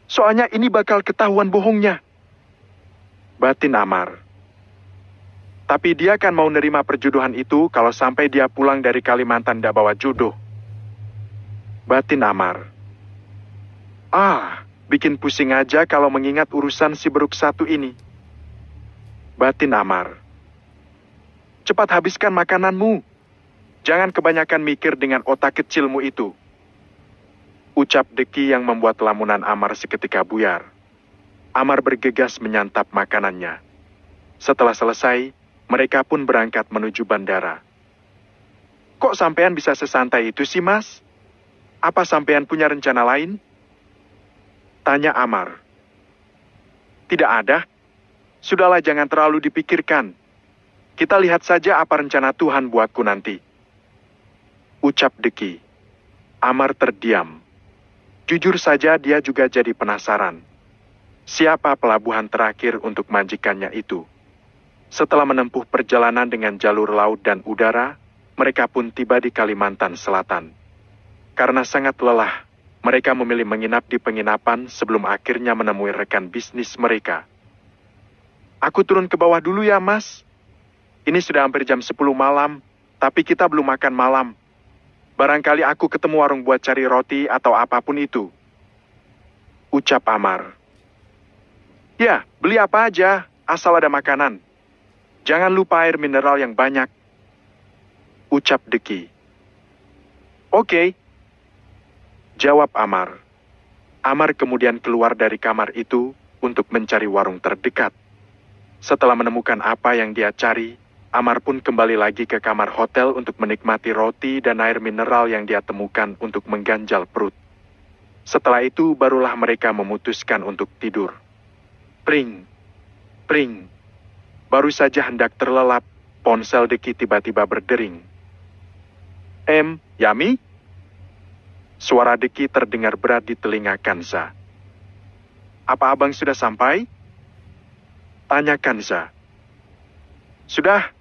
Soalnya ini bakal ketahuan bohongnya. Batin Amar. Tapi dia kan mau nerima perjodohan itu kalau sampai dia pulang dari Kalimantan tidak bawa jodoh. Batin Amar. Bikin pusing aja kalau mengingat urusan si beruk satu ini. Batin Amar. Cepat habiskan makananmu. Jangan kebanyakan mikir dengan otak kecilmu itu. Ucap Deki yang membuat lamunan Amar seketika buyar. Amar bergegas menyantap makanannya. Setelah selesai, mereka pun berangkat menuju bandara. Kok sampean bisa sesantai itu sih, Mas? Apa sampean punya rencana lain? Tanya Amar. Tidak ada. Sudahlah jangan terlalu dipikirkan. Kita lihat saja apa rencana Tuhan buatku nanti. Ucap Deki. Amar terdiam. Jujur saja dia juga jadi penasaran. Siapa pelabuhan terakhir untuk majikannya itu? Setelah menempuh perjalanan dengan jalur laut dan udara, mereka pun tiba di Kalimantan Selatan. Karena sangat lelah, mereka memilih menginap di penginapan sebelum akhirnya menemui rekan bisnis mereka. Aku turun ke bawah dulu ya, Mas. Ini sudah hampir jam 10 malam, tapi kita belum makan malam. Barangkali aku ketemu warung buat cari roti atau apapun itu. Ucap Amar. Ya, beli apa aja, asal ada makanan. Jangan lupa air mineral yang banyak. Ucap Deki. Oke. Jawab Amar. Amar kemudian keluar dari kamar itu untuk mencari warung terdekat. Setelah menemukan apa yang dia cari, Amar pun kembali lagi ke kamar hotel untuk menikmati roti dan air mineral yang dia temukan untuk mengganjal perut. Setelah itu barulah mereka memutuskan untuk tidur. Pring, pring. Baru saja hendak terlelap, ponsel Deki tiba-tiba berdering. Yami? Suara Deki terdengar berat di telinga Kanza. Apa abang sudah sampai? Tanya Kanza. Sudah.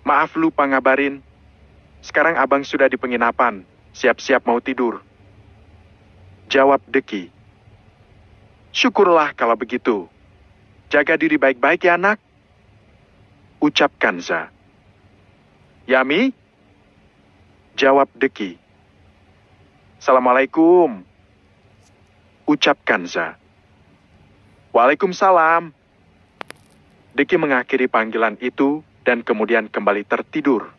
Maaf lupa ngabarin. Sekarang abang sudah di penginapan, siap-siap mau tidur. Jawab Deki. Syukurlah kalau begitu. Jaga diri baik-baik ya anak. Ucap Kanza. Yami? Jawab Deki. Assalamualaikum. Ucap Kanza. Waalaikumsalam. Deki mengakhiri panggilan itu dan kemudian kembali tertidur.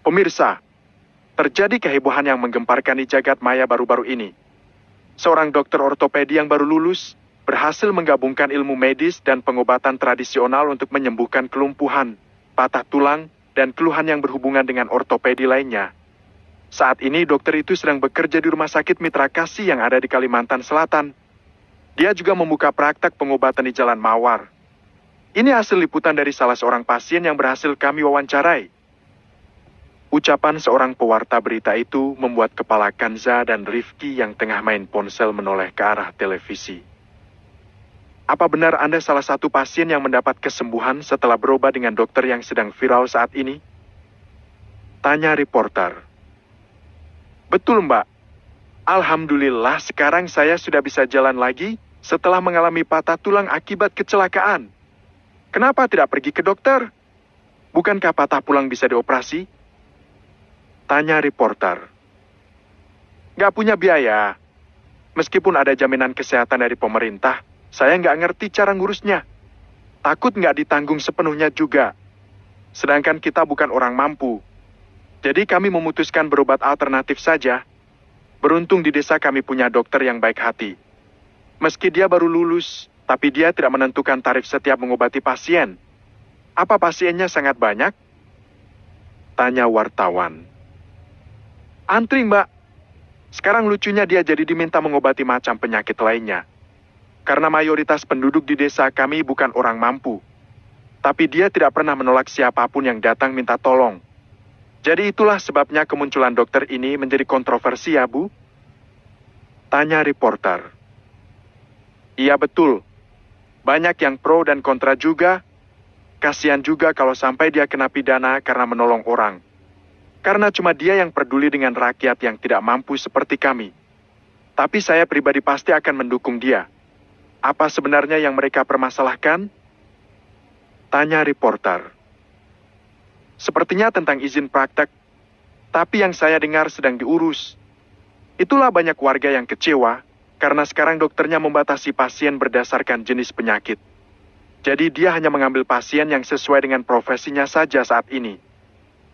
Pemirsa, terjadi kehebohan yang menggemparkan di jagat maya baru-baru ini. Seorang dokter ortopedi yang baru lulus berhasil menggabungkan ilmu medis dan pengobatan tradisional untuk menyembuhkan kelumpuhan, patah tulang, dan keluhan yang berhubungan dengan ortopedi lainnya. Saat ini dokter itu sedang bekerja di Rumah Sakit Mitra Kasih yang ada di Kalimantan Selatan. Dia juga membuka praktek pengobatan di Jalan Mawar. Ini hasil liputan dari salah seorang pasien yang berhasil kami wawancarai. Ucapan seorang pewarta berita itu membuat kepala Kanza dan Rifki yang tengah main ponsel menoleh ke arah televisi. Apa benar Anda salah satu pasien yang mendapat kesembuhan setelah berobat dengan dokter yang sedang viral saat ini? Tanya reporter. Betul, Mbak. Alhamdulillah sekarang saya sudah bisa jalan lagi setelah mengalami patah tulang akibat kecelakaan. Kenapa tidak pergi ke dokter? Bukankah patah tulang bisa dioperasi? Tanya reporter. Nggak punya biaya. Meskipun ada jaminan kesehatan dari pemerintah, saya nggak ngerti cara ngurusnya. Takut nggak ditanggung sepenuhnya juga. Sedangkan kita bukan orang mampu. Jadi kami memutuskan berobat alternatif saja. Beruntung di desa kami punya dokter yang baik hati. Meski dia baru lulus, tapi dia tidak menentukan tarif setiap mengobati pasien. Apa pasiennya sangat banyak? Tanya wartawan. Antri, Mbak. Sekarang lucunya dia jadi diminta mengobati macam penyakit lainnya. Karena mayoritas penduduk di desa kami bukan orang mampu. Tapi dia tidak pernah menolak siapapun yang datang minta tolong. Jadi itulah sebabnya kemunculan dokter ini menjadi kontroversi ya, Bu? Tanya reporter. Iya betul. Banyak yang pro dan kontra juga. Kasihan juga kalau sampai dia kena pidana karena menolong orang. Karena cuma dia yang peduli dengan rakyat yang tidak mampu seperti kami. Tapi saya pribadi pasti akan mendukung dia. Apa sebenarnya yang mereka permasalahkan? Tanya reporter. Sepertinya tentang izin praktek. Tapi yang saya dengar sedang diurus. Itulah banyak warga yang kecewa, karena sekarang dokternya membatasi pasien berdasarkan jenis penyakit. Jadi dia hanya mengambil pasien yang sesuai dengan profesinya saja saat ini.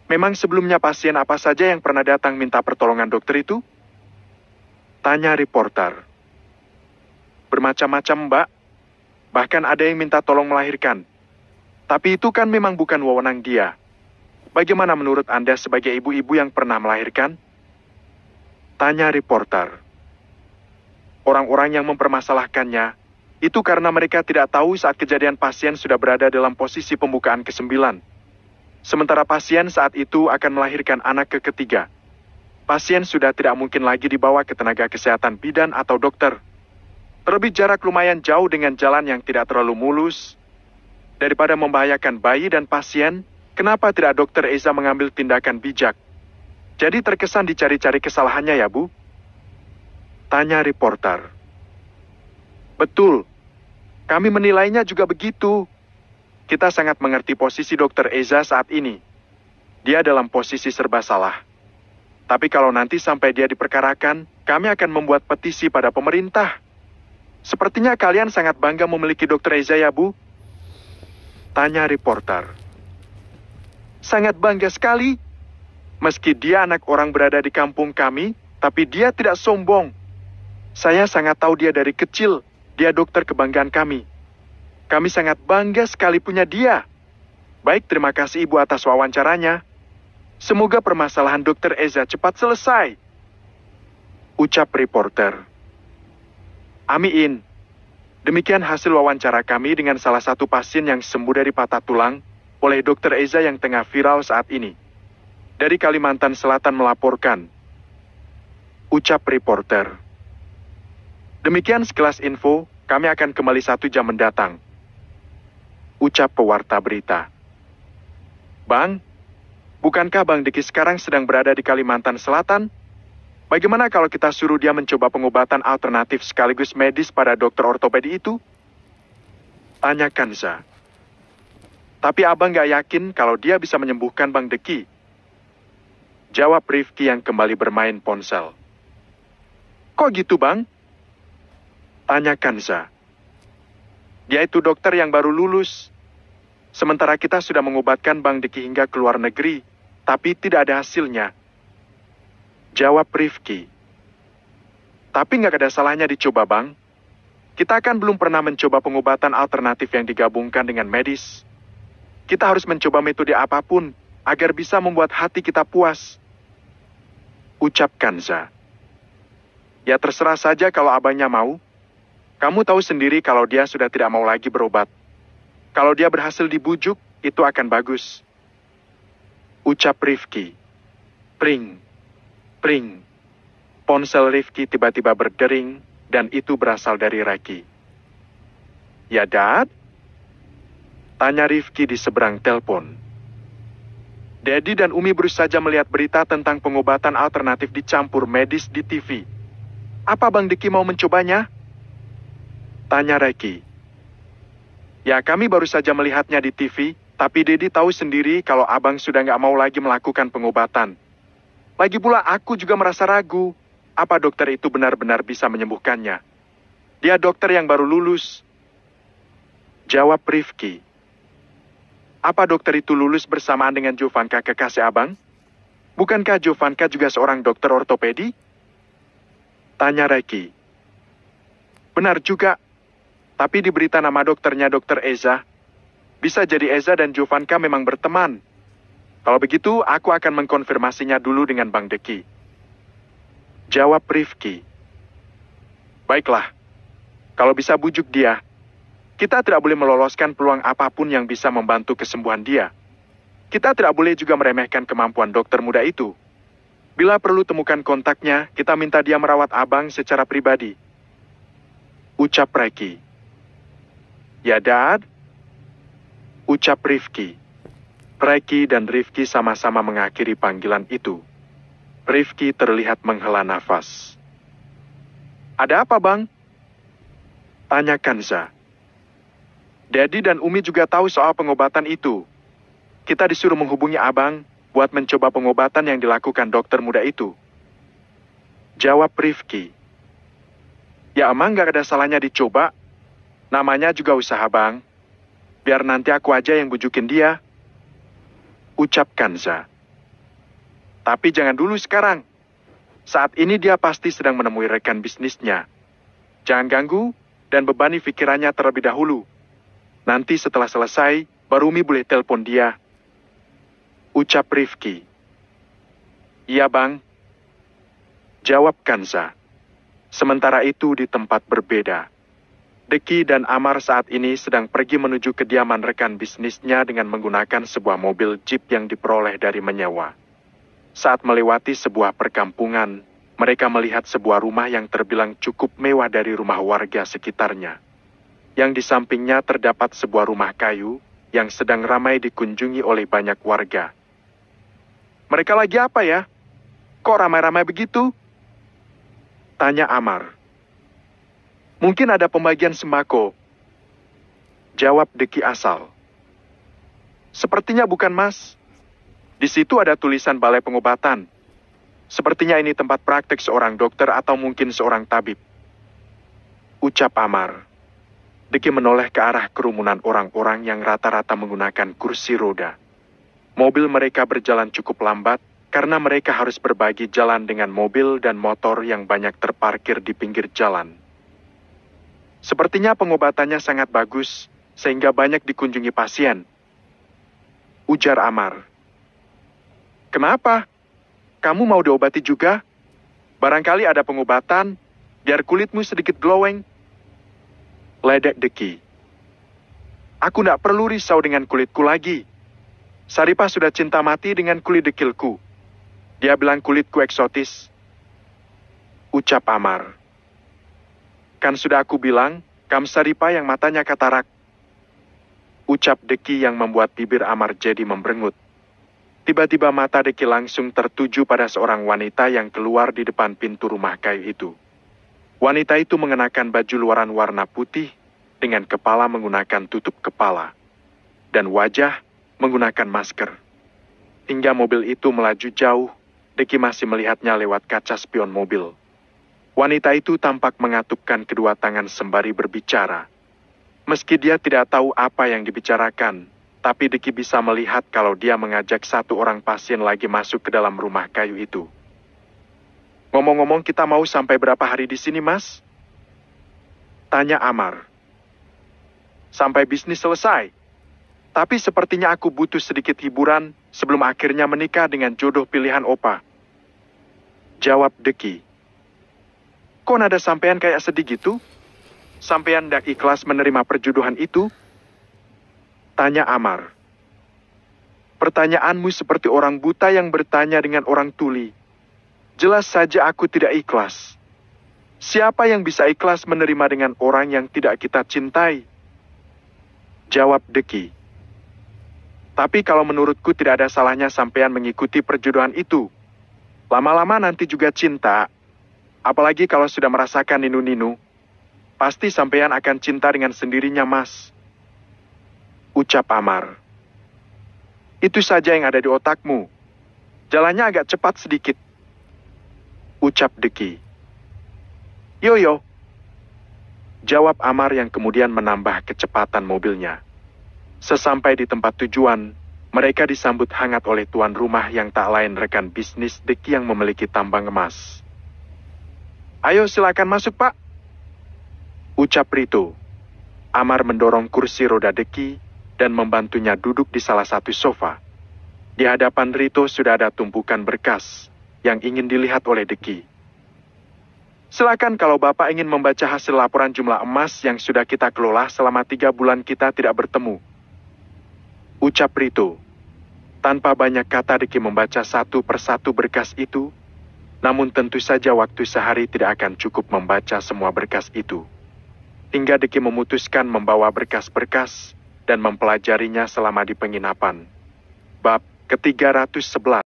Memang sebelumnya pasien apa saja yang pernah datang minta pertolongan dokter itu? Tanya reporter. Bermacam-macam, Mbak. Bahkan ada yang minta tolong melahirkan. Tapi itu kan memang bukan wewenang dia. Bagaimana menurut Anda sebagai ibu-ibu yang pernah melahirkan? Tanya reporter. Orang-orang yang mempermasalahkannya, itu karena mereka tidak tahu saat kejadian pasien sudah berada dalam posisi pembukaan ke-9. Sementara pasien saat itu akan melahirkan anak ke-3. Pasien sudah tidak mungkin lagi dibawa ke tenaga kesehatan bidan atau dokter. Terlebih jarak lumayan jauh dengan jalan yang tidak terlalu mulus. Daripada membahayakan bayi dan pasien, kenapa tidak Dokter Eza mengambil tindakan bijak? Jadi terkesan dicari-cari kesalahannya ya, Bu? Tanya reporter. Betul. Kami menilainya juga begitu. Kita sangat mengerti posisi Dokter Eza saat ini. Dia dalam posisi serba salah. Tapi kalau nanti sampai dia diperkarakan, kami akan membuat petisi pada pemerintah. Sepertinya kalian sangat bangga memiliki Dokter Eza ya, Bu? Tanya reporter. Sangat bangga sekali. Meski dia anak orang berada di kampung kami, tapi dia tidak sombong. Saya sangat tahu dia dari kecil. Dia dokter kebanggaan kami. Kami sangat bangga sekali punya dia. Baik, terima kasih Ibu atas wawancaranya. Semoga permasalahan Dokter Eza cepat selesai. Ucap reporter. Amin. Demikian hasil wawancara kami dengan salah satu pasien yang sembuh dari patah tulang oleh Dokter Eza yang tengah viral saat ini. Dari Kalimantan Selatan melaporkan. Ucap reporter. Demikian sekelas info, kami akan kembali 1 jam mendatang. Ucap pewarta berita. Bang, bukankah Bang Diki sekarang sedang berada di Kalimantan Selatan? Bagaimana kalau kita suruh dia mencoba pengobatan alternatif sekaligus medis pada dokter ortopedi itu? Tanya Kanza. Tapi abang gak yakin kalau dia bisa menyembuhkan Bang Deki. Jawab Rifki yang kembali bermain ponsel. Kok gitu, Bang? Tanya Kanza. Dia itu dokter yang baru lulus. Sementara kita sudah mengobatkan Bang Deki hingga ke luar negeri, tapi tidak ada hasilnya. Jawab Rifki. Tapi nggak ada salahnya dicoba, Bang. Kita kan belum pernah mencoba pengobatan alternatif yang digabungkan dengan medis. Kita harus mencoba metode apapun agar bisa membuat hati kita puas. Ucap Kanza. Ya terserah saja kalau abangnya mau. Kamu tahu sendiri kalau dia sudah tidak mau lagi berobat. Kalau dia berhasil dibujuk, itu akan bagus. Ucap Rifki. Pring. Pring. Ponsel Rifki tiba-tiba berdering, dan itu berasal dari Raki. Ya, Dad? Tanya Rifki di seberang telepon. Daddy dan Umi baru saja melihat berita tentang pengobatan alternatif dicampur medis di TV. Apa Bang Diki mau mencobanya? Tanya Raki. Ya, kami baru saja melihatnya di TV, tapi Daddy tahu sendiri kalau abang sudah nggak mau lagi melakukan pengobatan. Lagi pula aku juga merasa ragu, apa dokter itu benar-benar bisa menyembuhkannya. Dia dokter yang baru lulus. Jawab Rifki. Apa dokter itu lulus bersamaan dengan Jovanka kekasih abang? Bukankah Jovanka juga seorang dokter ortopedi? Tanya Reki. Benar juga, tapi di berita nama dokternya Dokter Eza. Bisa jadi Eza dan Jovanka memang berteman. Kalau begitu, aku akan mengkonfirmasinya dulu dengan Bang Deki. Jawab Rifki. Baiklah, kalau bisa bujuk dia. Kita tidak boleh meloloskan peluang apapun yang bisa membantu kesembuhan dia. Kita tidak boleh juga meremehkan kemampuan dokter muda itu. Bila perlu temukan kontaknya, kita minta dia merawat abang secara pribadi. Ucap Reki. Ya, Dad? Ucap Rifki. Reki dan Rifki sama-sama mengakhiri panggilan itu. Rifki terlihat menghela nafas. Ada apa, Bang? Tanya Kanza. Daddy dan Umi juga tahu soal pengobatan itu. Kita disuruh menghubungi abang buat mencoba pengobatan yang dilakukan dokter muda itu. Jawab Rifki. Ya emang gak ada salahnya dicoba. Namanya juga usaha, Bang. Biar nanti aku aja yang bujukin dia. Ucap Kanza. Tapi jangan dulu sekarang. Saat ini dia pasti sedang menemui rekan bisnisnya. Jangan ganggu dan bebani pikirannya terlebih dahulu. Nanti setelah selesai, baru Umi boleh telepon dia. Ucap Rifki. Iya, Bang. Jawab Kanza. Sementara itu di tempat berbeda. Deki dan Amar saat ini sedang pergi menuju kediaman rekan bisnisnya dengan menggunakan sebuah mobil jeep yang diperoleh dari menyewa. Saat melewati sebuah perkampungan, mereka melihat sebuah rumah yang terbilang cukup mewah dari rumah warga sekitarnya. Yang di sampingnya terdapat sebuah rumah kayu yang sedang ramai dikunjungi oleh banyak warga. Mereka lagi apa ya? Kok ramai-ramai begitu? Tanya Amar. Mungkin ada pembagian sembako. Jawab Deki asal. Sepertinya bukan, Mas. Di situ ada tulisan balai pengobatan. Sepertinya ini tempat praktek seorang dokter atau mungkin seorang tabib. Ucap Amar. Deki menoleh ke arah kerumunan orang-orang yang rata-rata menggunakan kursi roda. Mobil mereka berjalan cukup lambat karena mereka harus berbagi jalan dengan mobil dan motor yang banyak terparkir di pinggir jalan. Sepertinya pengobatannya sangat bagus, sehingga banyak dikunjungi pasien. Ujar Amar. Kenapa? Kamu mau diobati juga? Barangkali ada pengobatan, biar kulitmu sedikit glowing. Ledek Deki. Aku tidak perlu risau dengan kulitku lagi. Saripah sudah cinta mati dengan kulit dekilku. Dia bilang kulitku eksotis. Ucap Amar. Kan sudah aku bilang, Kam Saripah yang matanya katarak. Ucap Deki yang membuat bibir Amar jadi memberengut. Tiba-tiba mata Deki langsung tertuju pada seorang wanita yang keluar di depan pintu rumah kayu itu. Wanita itu mengenakan baju luaran warna putih dengan kepala menggunakan tutup kepala dan wajah menggunakan masker. Hingga mobil itu melaju jauh, Deki masih melihatnya lewat kaca spion mobil. Wanita itu tampak mengatupkan kedua tangan sembari berbicara. Meski dia tidak tahu apa yang dibicarakan, tapi Deki bisa melihat kalau dia mengajak satu orang pasien lagi masuk ke dalam rumah kayu itu. Ngomong-ngomong, kita mau sampai berapa hari di sini, Mas? Tanya Amar. Sampai bisnis selesai. Tapi sepertinya aku butuh sedikit hiburan sebelum akhirnya menikah dengan jodoh pilihan Opa. Jawab Deki. Kok nada sampean kayak sedih gitu? Sampean ndak ikhlas menerima perjodohan itu? Tanya Amar. Pertanyaanmu seperti orang buta yang bertanya dengan orang tuli. Jelas saja aku tidak ikhlas. Siapa yang bisa ikhlas menerima dengan orang yang tidak kita cintai? Jawab Deki. Tapi kalau menurutku tidak ada salahnya sampean mengikuti perjodohan itu. Lama-lama nanti juga cinta. Apalagi kalau sudah merasakan ninu-ninu. Pasti sampean akan cinta dengan sendirinya, Mas. Ucap Amar. Itu saja yang ada di otakmu. Jalannya agak cepat sedikit. ucap Deki. Yo, jawab Amar yang kemudian menambah kecepatan mobilnya. Sesampai di tempat tujuan, mereka disambut hangat oleh tuan rumah yang tak lain rekan bisnis Deki yang memiliki tambang emas. Ayo silakan masuk, Pak, ucap Rito. Amar mendorong kursi roda Deki dan membantunya duduk di salah satu sofa. Di hadapan Rito sudah ada tumpukan berkas yang ingin dilihat oleh Deki. Silakan kalau Bapak ingin membaca hasil laporan jumlah emas yang sudah kita kelola selama 3 bulan kita tidak bertemu, ucap Rito. Tanpa banyak kata Deki membaca satu persatu berkas itu, namun tentu saja waktu sehari tidak akan cukup membaca semua berkas itu. Hingga Deki memutuskan membawa berkas-berkas dan mempelajarinya selama di penginapan. Bab ke-311.